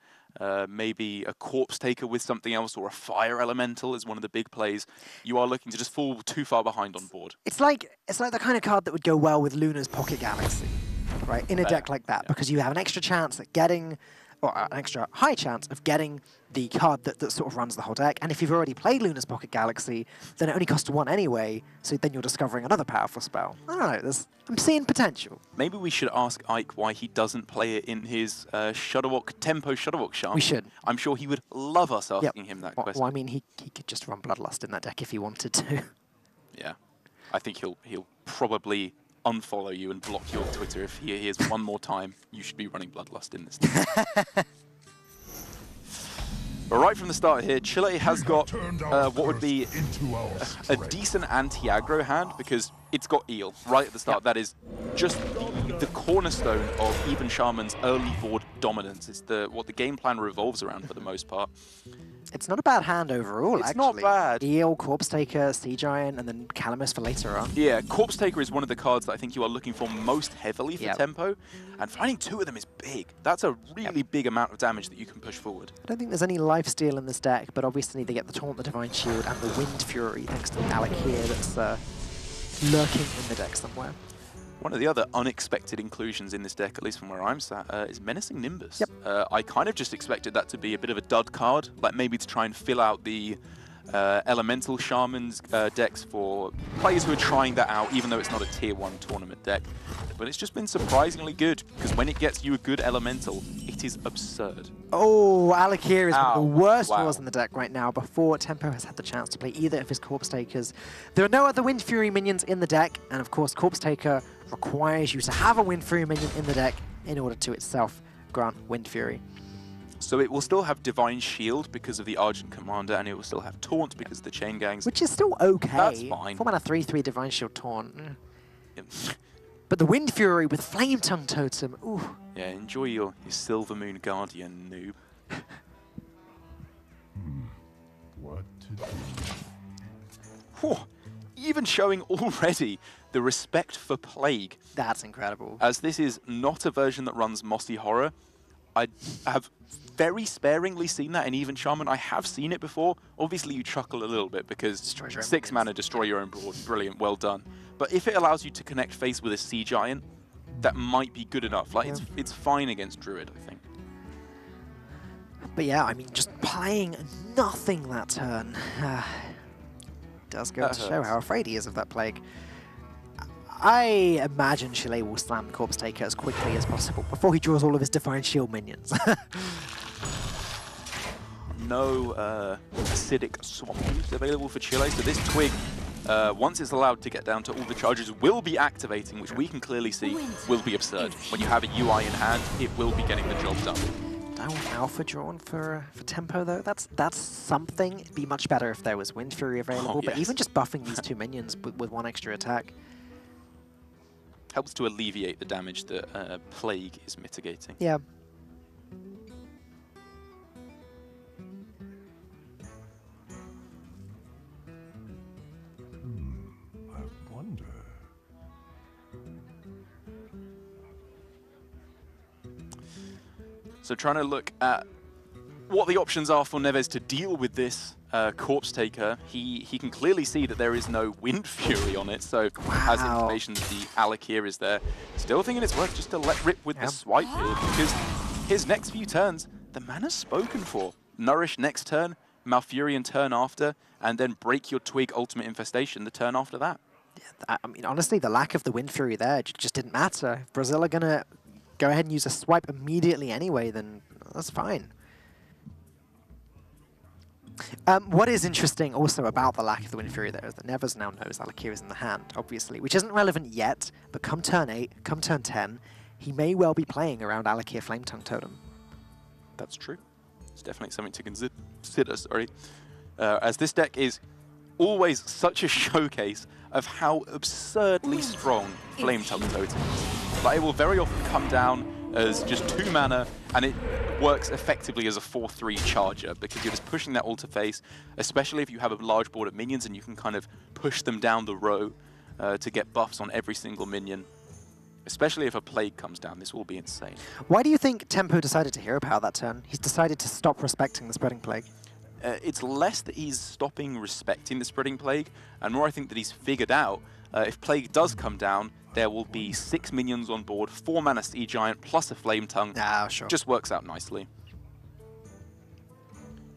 maybe a Corpse Taker with something else, or a Fire Elemental is one of the big plays, you are looking to just fall too far behind on board. It's like the kind of card that would go well with Luna's Pocket Galaxy. Right, in a deck like that, because you have an extra chance at getting, or an extra high chance of getting the card that sort of runs the whole deck. And if you've already played Luna's Pocket Galaxy, then it only costs 1 anyway, so then you're discovering another powerful spell. I don't know, I'm seeing potential. Maybe we should ask Ike why he doesn't play it in his Tempo Shudderwock Shaman. We should. I'm sure he would love us asking him that question. Well, I mean, he could just run Bloodlust in that deck if he wanted to. Yeah, I think he'll probably unfollow you and block your Twitter if he hears one more time you should be running Bloodlust in this thing. But right from the start here, Chile has got what would be a decent anti-aggro hand, because it's got Eel right at the start. That is just the cornerstone of Even Shaman's early board dominance. It's what the game plan revolves around for the most part. It's not a bad hand overall, it's actually. Not bad. Eel, Corpse Taker, Sea Giant, and then Calamus for later on. Yeah, Corpse Taker is one of the cards that I think you are looking for most heavily for tempo, and finding 2 of them is big. That's a really big amount of damage that you can push forward. I don't think there's any lifesteal in this deck, but obviously they get the Taunt, the Divine Shield, and the Wind Fury, thanks to Alec here, that's lurking in the deck somewhere. One of the other unexpected inclusions in this deck, at least from where I'm sat, is Menacing Nimbus. Yep. I kind of just expected that to be a bit of a dud card, like maybe to try and fill out the Elemental Shaman's decks for players who are trying that out, even though it's not a tier 1 tournament deck. But it's just been surprisingly good, because when it gets you a good Elemental, it is absurd. Oh, Alakir is one of the worst Wow. draws in the deck right now before Tempo has had the chance to play either of his Corpse Takers. There are no other Wind Fury minions in the deck, and of course Corpse Taker requires you to have a Wind Fury minion in the deck in order to itself grant Wind Fury. So it will still have Divine Shield because of the Argent Commander, and it will still have Taunt because of the Chain Gangs. Which is still okay. That's fine. 4 mana 3/3 Divine Shield Taunt. But the Wind Fury with Flame Tongue Totem, ooh. Yeah, enjoy your Silver Moon Guardian, noob. What to do? Whew. Even showing already the respect for Plague. That's incredible. As this is not a version that runs Mossy Horror, I have very sparingly seen that in Even Shaman. I have seen it before. Obviously, you chuckle a little bit because Destroys your own 6 minions. mana, destroy your own board. Brilliant, well done. But if it allows you to connect face with a Sea Giant, that might be good enough. Like, it's fine against Druid, I think. But yeah, I mean, just playing nothing that turn does go That to show hurts. how afraid he is of that Plague. I imagine Chile will slam Corpse Taker as quickly as possible before he draws all of his Divine Shield minions. No acidic swamp moves available for Chile, so this Twig, once it's allowed to get down to all the charges, will be activating, which we can clearly see will be absurd. When you have a UI in hand, it will be getting the job done. Direwolf Alpha drawn for Tempo though, that's something. It'd be much better if there was Wind Fury available, but yes. even just buffing these 2 minions with 1 extra attack. Helps to alleviate the damage that Plague is mitigating. Yeah. I wonder. So trying to look at what the options are for Neves to deal with this Corpse Taker, he can clearly see that there is no Wind Fury on it, so as Wow. information that the Alakir is there. Still thinking it's worth just to let rip with the swipe here, because his next few turns, the mana's spoken for. Nourish next turn, Malfurion turn after, and then break your Twig Ultimate Infestation the turn after that. I mean, honestly, the lack of the Wind Fury there just didn't matter. If Brazil are going to go ahead and use a swipe immediately anyway, then that's fine. What is interesting also about the lack of the Wind Fury there is that Nevers now knows Alakir is in the hand, obviously, which isn't relevant yet, but come turn 8, come turn 10, he may well be playing around Alakir Flame Tongue Totem. That's true. It's definitely something to consider, sorry. As this deck is always such a showcase of how absurdly strong Flame Tongue Totem is. Like, it will very often come down as just 2 mana, and it works effectively as a 4/3 charger, because you're just pushing that altar face, especially if you have a large board of minions and you can kind of push them down the row to get buffs on every single minion. Especially if a Plague comes down, this will be insane. Why do you think Tempo decided to hero power that turn? He's decided to stop respecting the Spreading Plague. It's less that he's stopping respecting the Spreading Plague, and more I think that he's figured out if Plague does come down, there will be 6 minions on board, 4 mana Sea Giant plus a Flame Tongue. Ah, sure. Just works out nicely.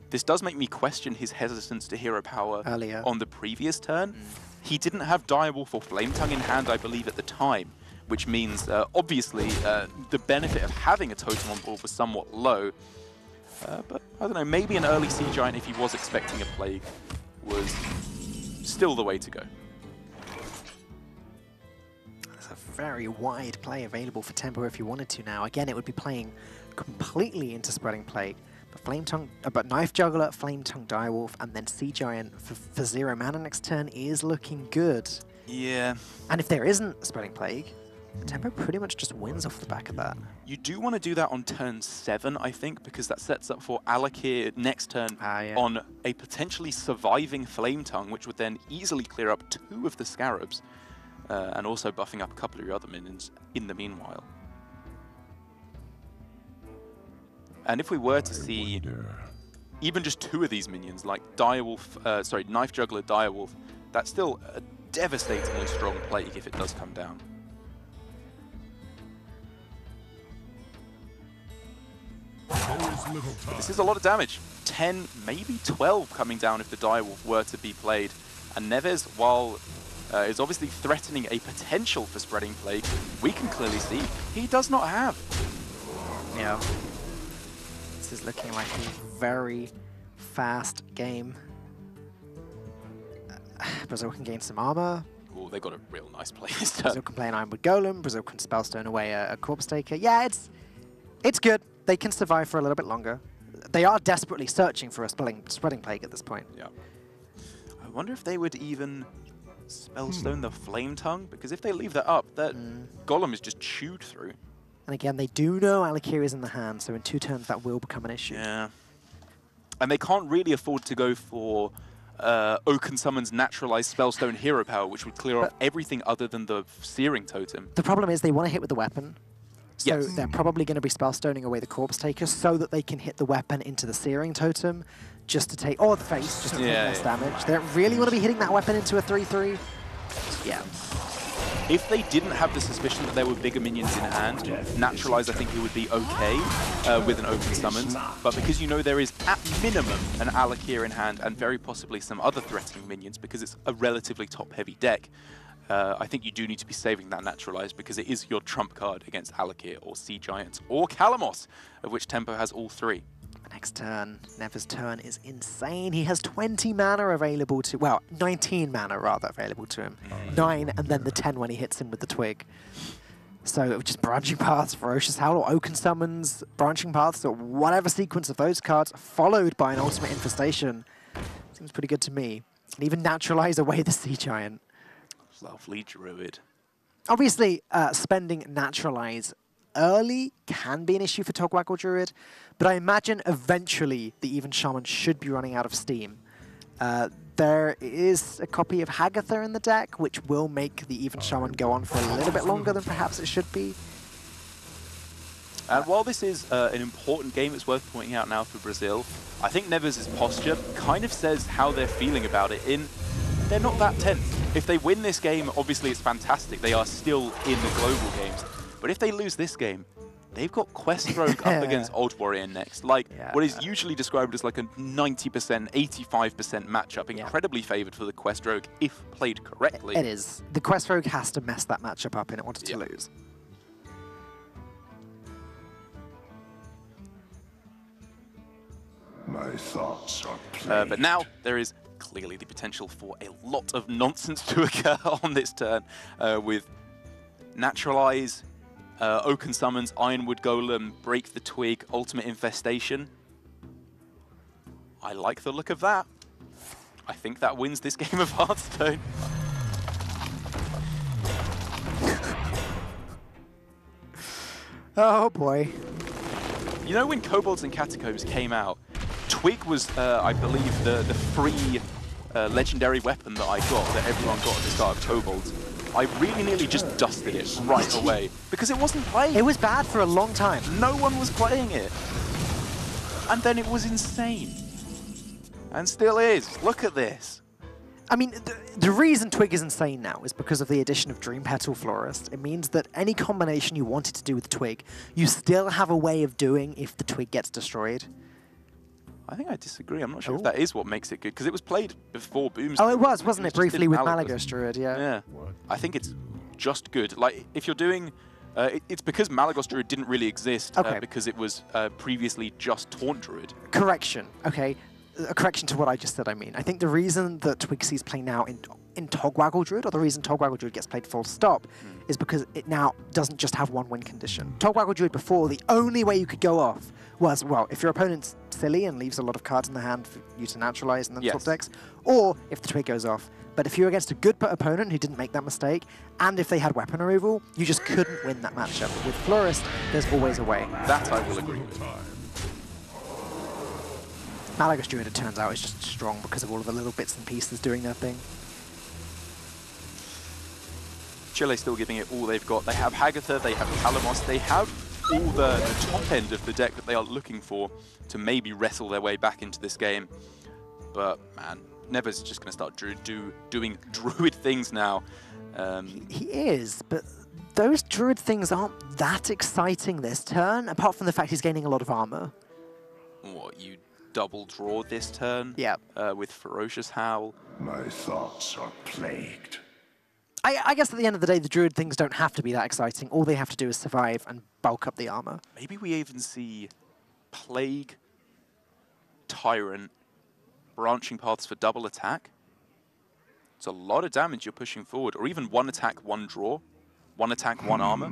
This does make me question his hesitance to hero power Earlier. on the previous turn. He didn't have Direwolf or Flame Tongue in hand, I believe, at the time, which means, obviously, the benefit of having a totem on board was somewhat low. But, I don't know, maybe an early Sea Giant, if he was expecting a Plague, was still the way to go. There's a very wide play available for Tempo if you wanted to now. Again, it would be playing completely into Spreading Plague. But Knife Juggler, Flame Tongue Direwolf, and then Sea Giant for 0 mana next turn is looking good. Yeah. And if there isn't Spreading Plague, Tempo pretty much just wins off the back of that. You do want to do that on turn 7, I think, because that sets up for Alakir next turn on a potentially surviving Flame Tongue, which would then easily clear up 2 of the Scarabs, and also buffing up a couple of your other minions in the meanwhile. And if we were to see even just 2 of these minions, like Knife Juggler Direwolf, that's still a devastatingly strong Plague if it does come down. There is This is a lot of damage. 10, maybe 12 coming down if the direwolf were to be played. And Neves, while is obviously threatening a potential for spreading plague, we can clearly see he does not have. Yeah. This is looking like a very fast game. Brazil can gain some armor. Oh, they got a real nice play this turn. Brazil can play an Ironwood Golem. Brazil can Spellstone away a Corpse Taker. Yeah, it's good. They can survive for a little bit longer. They are desperately searching for a spreading plague at this point. Yeah. I wonder if they would even Spellstone the Flame Tongue, because if they leave that up, that Golem is just chewed through. And again, they do know Alakir is in the hand, so in 2 turns that will become an issue. Yeah. And they can't really afford to go for Oaken Summon's naturalized Spellstone hero power, which would clear off everything other than the Searing Totem. The problem is they want to hit with the weapon. So Yes. they're probably going to be Spellstoning away the Corpse Taker so that they can hit the weapon into the Searing Totem just to take, or the face, just to take less damage. They don't really want to be hitting that weapon into a 3-3. Yeah. If they didn't have the suspicion that there were bigger minions in hand, naturalized, I think it would be okay with an Open Summons. But because you know there is, at minimum, an Alakir in hand and very possibly some other threatening minions, because it's a relatively top-heavy deck, I think you do need to be saving that naturalized because it is your trump card against Alakir or Sea Giants or Kalamos, of which Tempo has all 3. Next turn, Never's turn is insane. He has 20 mana available to, well, 19 mana rather available to him. 9 and then the 10 when he hits him with the twig. So just Branching Paths, Ferocious Howl, or Oaken Summons, Branching Paths, or whatever sequence of those cards, followed by an Ultimate Infestation. Seems pretty good to me. And even naturalize away the Sea Giant. Lovely Druid. Obviously, spending Naturalize early can be an issue for Togwaggle Druid, but I imagine eventually the Even Shaman should be running out of steam. There is a copy of Hagatha in the deck, which will make the Even Shaman go on for a little bit longer than perhaps it should be. And while this is an important game, it's worth pointing out now for Brazil, I think Neves' posture kind of says how they're feeling about it in they're not that tense. If they win this game, obviously it's fantastic. They are still in the global games. But if they lose this game, they've got Quest Rogue up against Old Warrior next. Like, what is usually described as like a 90%, 85% matchup. Incredibly favored for the Quest Rogue if played correctly. It is. The Quest Rogue has to mess that matchup up in order to lose. My thoughts are plain. But now there is clearly the potential for a lot of nonsense to occur on this turn with Naturalize, Oaken Summons, Ironwood Golem, Break the Twig, Ultimate Infestation. I like the look of that. I think that wins this game of Hearthstone. Oh boy. You know when Kobolds and Catacombs came out, Twig was, I believe, the free legendary weapon that I got, that everyone got at the start of Kobolds. I really nearly just dusted it right away because it wasn't played. It was bad for a long time. No one was playing it. And then it was insane. And still is. Look at this. I mean, the reason Twig is insane now is because of the addition of Dream Petal Florist. It means that any combination you wanted to do with Twig, you still have a way of doing if the Twig gets destroyed. I think I disagree. I'm not sure if that is what makes it good, because it was played before Boom's. Oh, it was, wasn't it? Briefly with Malagos. Malagos Druid, yeah. Yeah. I think it's just good. Like, if you're doing... it's because Malagos Druid didn't really exist because it was previously just Taunt Druid. Correction. Okay. A correction to what I just said, I mean. I think the reason that Twig sees play now in Togwaggle Druid, or the reason Togwaggle Druid gets played full stop, is because it now doesn't just have one win condition. Togwaggle Druid before, the only way you could go off was, well, if your opponent's silly and leaves a lot of cards in the hand for you to naturalize and then swap decks, or if the Twig goes off. But if you're against a good opponent who didn't make that mistake, and if they had weapon removal, you just couldn't win that matchup. With Florist, there's always a way. That I will agree with. Malagos Druid, it turns out, is just strong because of all of the little bits and pieces doing their thing. Chile still giving it all they've got. They have Hagatha, they have Kalamos, they have all the top end of the deck that they are looking for to maybe wrestle their way back into this game. But, man, Never's just going to start doing Druid things now. He is, but those Druid things aren't that exciting this turn, apart from the fact he's gaining a lot of armor. What, you double draw this turn? Yeah. With Ferocious Howl? My thoughts are plagued. I guess at the end of the day, the Druid things don't have to be that exciting. All they have to do is survive and bulk up the armor. Maybe we even see Plague, Tyrant, Branching Paths for double attack. It's a lot of damage you're pushing forward. Or even one attack, one draw. One attack, one armor.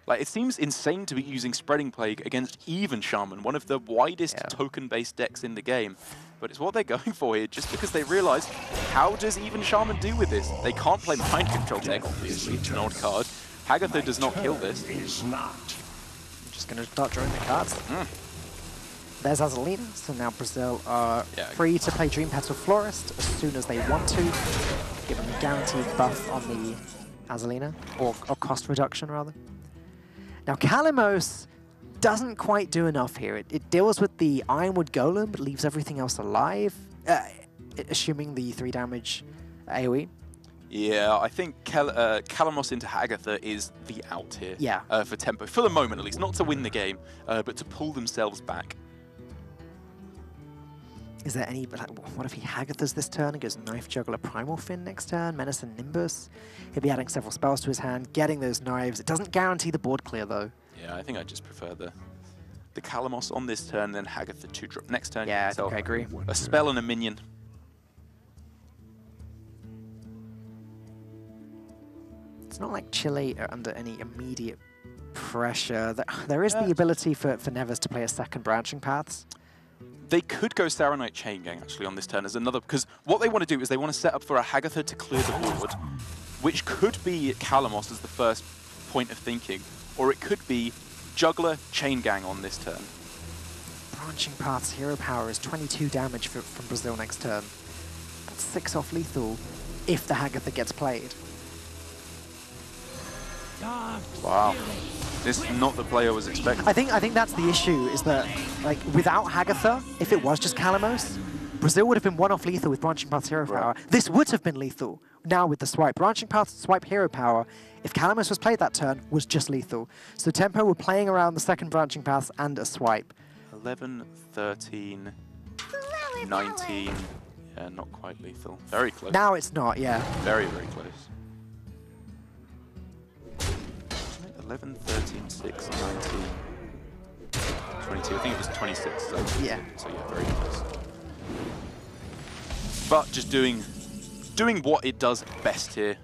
Like, it seems insane to be using Spreading Plague against even Shaman, one of the widest token-based decks in the game. But it's what they're going for here, just because they realize, how does even Shaman do with this? They can't play Mind Control deck, obviously, it's an odd card. Hagatha does not kill this. Is not. I'm just going to start drawing the cards. There's Azalina, so now Brazil are free to play Dream Petal Florist as soon as they want to, given a guaranteed buff on the Azalina, or cost reduction rather. Now Kalimos doesn't quite do enough here. It deals with the Ironwood Golem, but leaves everything else alive, assuming the 3 damage AoE. Yeah, I think Kalimos into Hagatha is the out here for tempo, for the moment at least. Not to win the game, but to pull themselves back. Is there any, what if he Hagathas this turn and goes Knife Juggler Primal Fin next turn, Menace and Nimbus? He'll be adding several spells to his hand, getting those knives. It doesn't guarantee the board clear though. Yeah, I think I just prefer the Kalimos on this turn, then Hagatha 2-drop next turn. Yeah, I think I agree. A spell and a minion. It's not like Chile are under any immediate pressure. There is the ability for Nevers to play a second Branching Paths. They could go Saronite Chain Gang actually on this turn as another, because what they want to do is they want to set up for a Hagatha to clear the board, which could be Kalimos as the first point of thinking, or it could be Juggler Chain Gang on this turn. Branching Paths Hero Power is 22 damage from Brazil next turn. That's 6 off lethal if the Hagatha gets played. Wow. This is not the play I was expecting. I think that's the issue, is that like without Hagatha, if it was just Kalimos, Brazil would have been 1 off lethal with Branching Paths Hero Power. This would have been lethal now with the swipe. Branching Paths swipe Hero Power, if Kalimos was played that turn, was just lethal. So Tempo were playing around the second Branching Paths and a swipe. 11, 13, 19. Yeah, not quite lethal. Very close. Now it's not, yeah. Very, very close. 11, 13, 6, 19, 22. I think it was 26. So yeah. So yeah, very close. But just doing what it does best here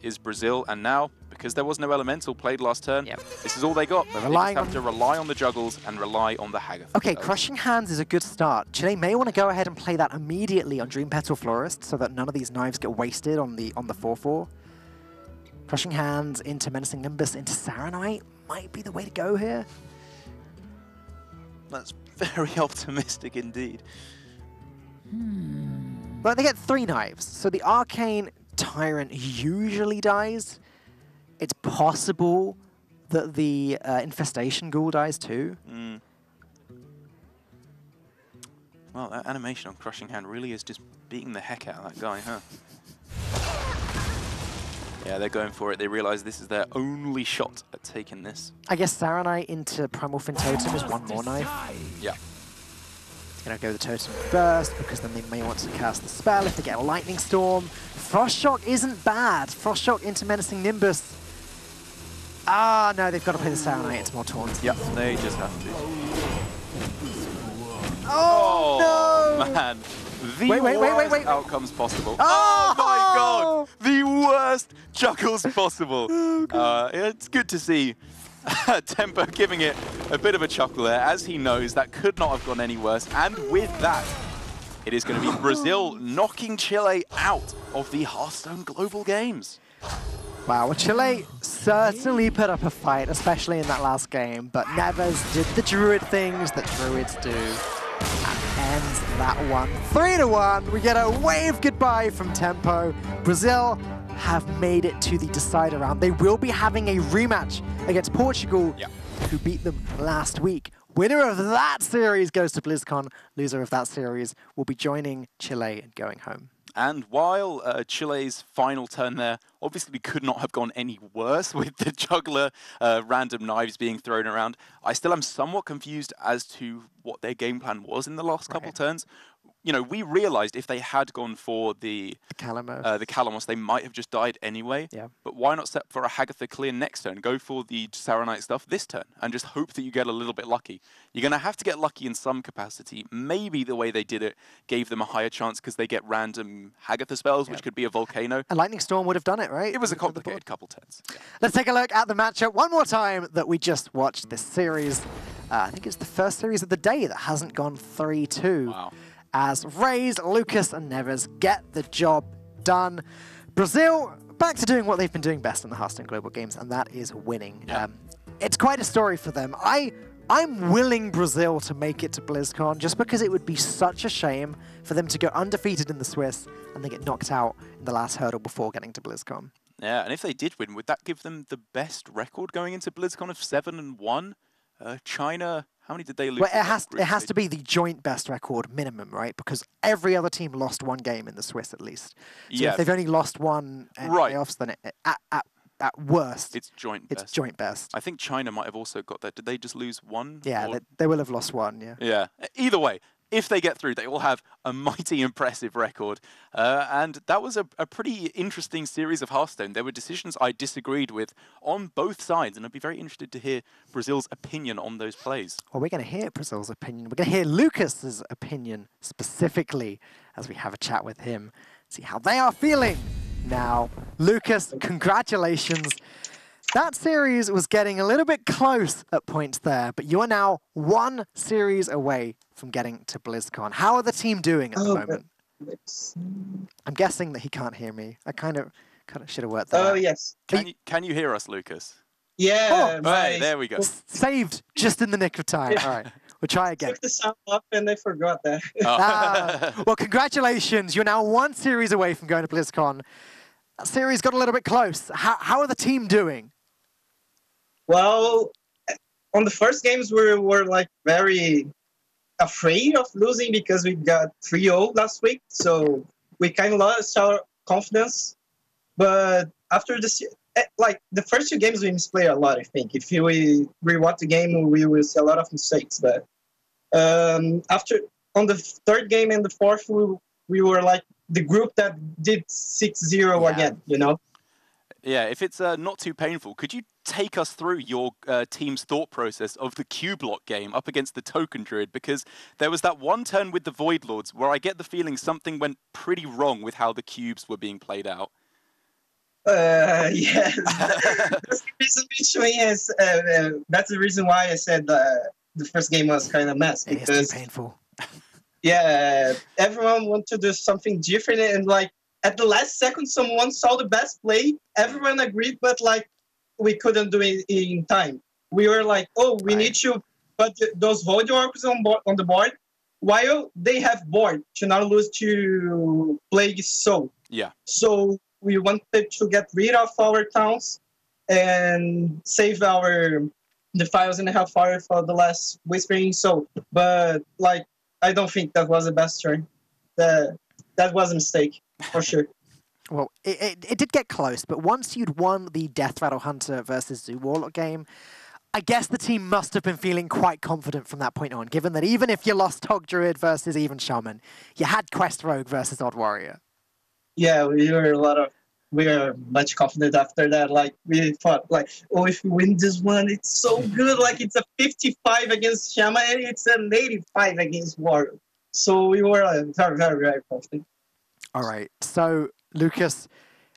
is Brazil, and now, because there was no Elemental played last turn, this is all they got. They just have to rely on the Juggles and rely on the Hagatha. Okay, Crushing Hands is a good start. Chile may want to go ahead and play that immediately on Dream Petal Florist so that none of these knives get wasted on the 4/4. Crushing Hands into Menacing Nimbus into Saronite might be the way to go here. That's very optimistic indeed. But they get 3 knives, so the Arcane Tyrant usually dies. It's possible that the Infestation Ghoul dies too. Well, that animation on Crushing Hand really is just beating the heck out of that guy, huh? Yeah, they're going for it. They realize this is their only shot at taking this. I guess Saronite into Primal Fin Totem is 1 more knife. Yeah. Gonna go the Totem first, because then they may want to cast the spell if they get a Lightning Storm. Frost Shock isn't bad. Frost Shock into Menacing Nimbus. Ah, no, they've got to play the Saronite into more taunts. Yep, they just have to. Oh, no! Man. The worst outcomes possible. Oh! My god! The worst juggles possible. It's good to see Tempo giving it a bit of a chuckle there, as he knows that could not have gone any worse. And with that, it is going to be Brazil knocking Chile out of the Hearthstone Global Games. Wow, well, Chile certainly put up a fight, especially in that last game, but Nevers did the Druid things that Druids do. And ends that one. 3-1. We get a wave goodbye from Tempo. Brazil have made it to the decider round. They will be having a rematch against Portugal, who beat them last week. Winner of that series goes to BlizzCon. Loser of that series will be joining Chile and going home. And while Chile's final turn there obviously could not have gone any worse with the juggler random knives being thrown around, I still am somewhat confused as to what their game plan was in the last couple turns. You know, we realized if they had gone for the Calamos, they might have just died anyway. Yeah. But why not set for a Hagatha clear next turn? Go for the Saronite stuff this turn and just hope that you get a little bit lucky. You're going to have to get lucky in some capacity. Maybe the way they did it gave them a higher chance because they get random Hagatha spells, which could be a Volcano. A Lightning Storm would have done it, right? It was a complicated couple turns. Yeah. Let's take a look at the matchup one more time that we just watched this series. I think it's the first series of the day that hasn't gone 3-2. Wow. As Rays, Lucas, and Neves get the job done. Brazil back to doing what they've been doing best in the Hearthstone Global Games, and that is winning. Yeah. It's quite a story for them. I'm willing Brazil to make it to BlizzCon just because it would be such a shame for them to go undefeated in the Swiss and then get knocked out in the last hurdle before getting to BlizzCon. Yeah, and if they did win, would that give them the best record going into BlizzCon of 7-1? China, how many did they lose? Well, it has to be the joint best record minimum, right? Because every other team lost one game in the Swiss at least. So if they've only lost one in playoffs, then at worst, it's joint it's best. joint best. I think China might have also got that. Did they just lose one? Yeah, they will have lost one, yeah. Yeah. Either way, if they get through, they will have a mighty impressive record. And that was a pretty interesting series of Hearthstone. There were decisions I disagreed with on both sides, and I'd be very interested to hear Brazil's opinion on those plays. Well, we're going to hear Brazil's opinion. We're going to hear Lucas's opinion specifically as we have a chat with him, see how they are feeling. Now, Lucas, congratulations. That series was getting a little bit close at points there, but you are now one series away from getting to BlizzCon. How are the team doing at the moment? I'm guessing that he can't hear me. I kind of should have worked that out. Oh, yes. Can you hear us, Lucas? Yeah. Hey, there we go. Saved just in the nick of time. All right, we'll try again. Took the sound up and I forgot that. Well, congratulations. You're now one series away from going to BlizzCon. That series got a little bit close. How are the team doing? Well, on the first games, we were like very afraid of losing because we got 3-0 last week. So we kind of lost our confidence. But after this, like the first two games, we misplayed a lot, I think. If we rewatch the game, we will see a lot of mistakes. But after on the third game and the fourth, we were like the group that did 6-0 again, you know? Yeah, if it's not too painful, could you take us through your team's thought process of the Q-Block game up against the Token Druid? Because there was that one turn with the Void Lords where I get the feeling something went pretty wrong with how the cubes were being played out. Yes. That's the reason why I said the first game was kind of mess. Because it's too painful. Yeah, everyone wanted to do something different, and like at the last second, someone saw the best play. Everyone agreed, but like we couldn't do it in time. We were like, oh, we need to put those Void Orcs on the board while they have board to not lose to Plague Soul. Yeah. So we wanted to get rid of our towns and save our Defiles and Hellfire for the last Whispering Soul. But like, I don't think that was the best turn. That was a mistake, for sure. Well, it did get close, but once you'd won the Death Rattle Hunter versus Zoo Warlock game, I guess the team must have been feeling quite confident from that point on, given that even if you lost Hog Druid versus even Shaman, you had Quest Rogue versus Odd Warrior. Yeah, we were much confident after that. Like, we thought, like, oh, if we win this one, it's so good. Like, it's a 55 against Shaman, and it's an 85 against Warrior. So we were very, very, very confident. All right. So, Lucas,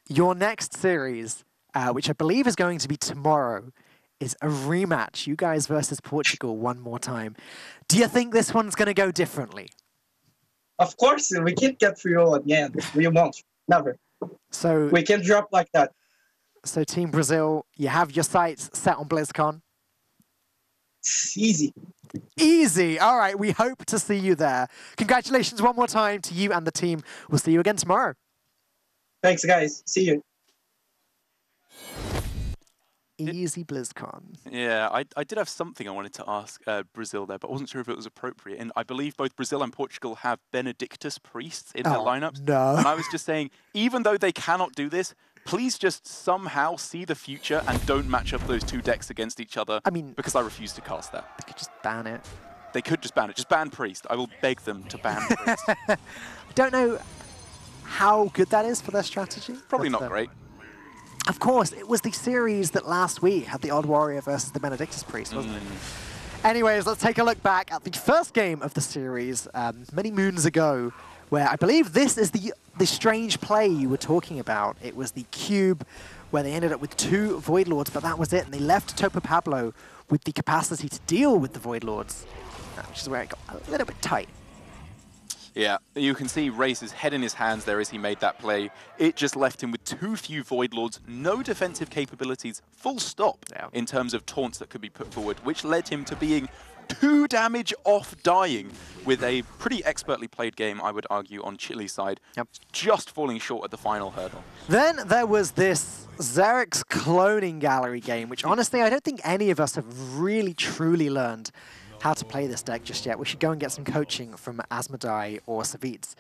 your next series, which I believe is going to be tomorrow, is a rematch. You guys versus Portugal one more time. Do you think this one's going to go differently? Of course, we can't get 3-0 again. We won't. Never. So we can drop like that. So Team Brazil, you have your sights set on BlizzCon? Easy. Easy. All right, we hope to see you there. Congratulations one more time to you and the team. We'll see you again tomorrow. Thanks, guys. See you. easy BlizzCon. Yeah, I did have something I wanted to ask Brazil there, but I wasn't sure if it was appropriate. And I believe both Brazil and Portugal have Benedictus priests in their lineups. No. And I was just saying, even though they cannot do this, please just somehow see the future and don't match up those two decks against each other. I mean, because I refuse to cast that. they could just ban it. They could just ban it. Just ban priest. I will beg them to ban priest. I don't know how good that is for their strategy. Probably but, not great. Of course, it was the series that last week had the Odd Warrior versus the Benedictus Priest, wasn't it? Anyways, let's take a look back at the first game of the series many moons ago, where I believe this is the strange play you were talking about. It was the cube where they ended up with 2 Void Lords, but that was it, and they left Topo Pablo with the capacity to deal with the Void Lords, which is where it got a little bit tight. Yeah, you can see Race's head in his hands there as he made that play. It just left him with too few Void Lords, no defensive capabilities, full stop, in terms of taunts that could be put forward, which led him to being 2 damage off dying with a pretty expertly played game, I would argue, on Chile's side, just falling short at the final hurdle. Then there was this Xerx's cloning gallery game, which honestly I don't think any of us have really truly learned how to play this deck just yet. We should go and get some coaching from Asmodai or Savitz.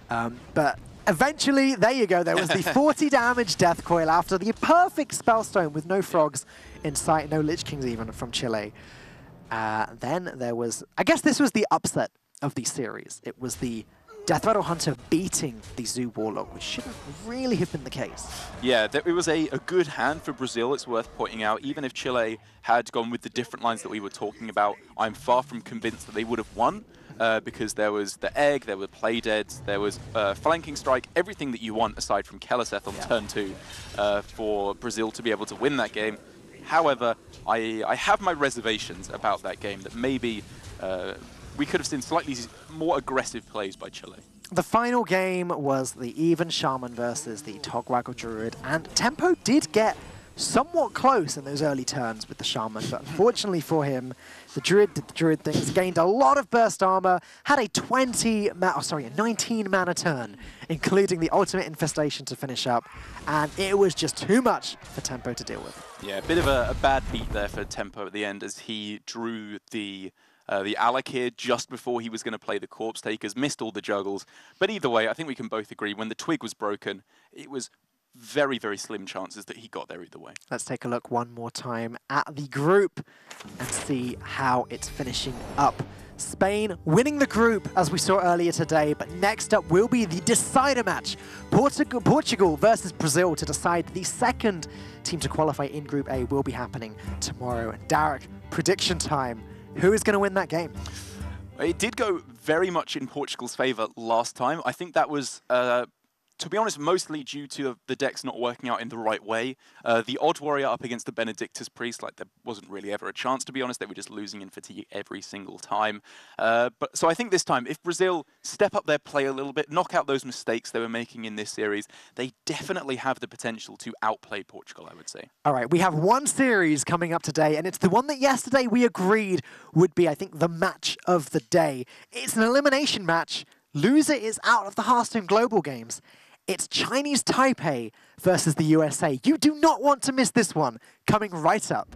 But eventually, there you go. There was the 40 damage Death Coil after the perfect Spellstone with no frogs in sight, no Lich Kings even from Chile. Then there was, I guess this was the upset of the series. It was the Death Rattle Hunter beating the Zoo Warlock, which shouldn't really have been the case. Yeah, it was a good hand for Brazil, it's worth pointing out. Even if Chile had gone with the different lines that we were talking about, I'm far from convinced that they would have won, because there was the Egg, there were Play Deads, there was Flanking Strike, everything that you want aside from Keleseth on turn 2 for Brazil to be able to win that game. However, I have my reservations about that game, that maybe we could have seen slightly more aggressive plays by Chile. The final game was the Even Shaman versus the Togwaggle Druid, and tempo did get somewhat close in those early turns with the Shaman, but unfortunately for him, the Druid did the Druid things, gained a lot of burst armor, had a 19 mana turn, including the Ultimate Infestation to finish up, and it was just too much for tempo to deal with. Yeah, a bit of a bad beat there for tempo at the end as he drew the Alec here just before he was going to play the Corpse Takers, missed all the juggles. But either way, I think we can both agree, when the Twig was broken, it was very, very slim chances that he got there either way. Let's take a look one more time at the group and see how it's finishing up. Spain winning the group, as we saw earlier today, but next up will be the decider match. Portugal versus Brazil to decide the second team to qualify in Group A will be happening tomorrow. And Derek, prediction time. Who is going to win that game? It did go very much in Portugal's favour last time. I think that was, to be honest, mostly due to the decks not working out in the right way. The Odd Warrior up against the Benedictus Priest, like, there wasn't really ever a chance, to be honest. They were just losing in fatigue every single time. So I think this time, if Brazil step up their play a little bit, knock out those mistakes they were making in this series, they definitely have the potential to outplay Portugal, I would say. All right, we have one series coming up today, and it's the one that yesterday we agreed would be, I think, the match of the day. It's an elimination match. Loser is out of the Hearthstone Global Games. It's Chinese Taipei versus the USA. You do not want to miss this one, coming right up.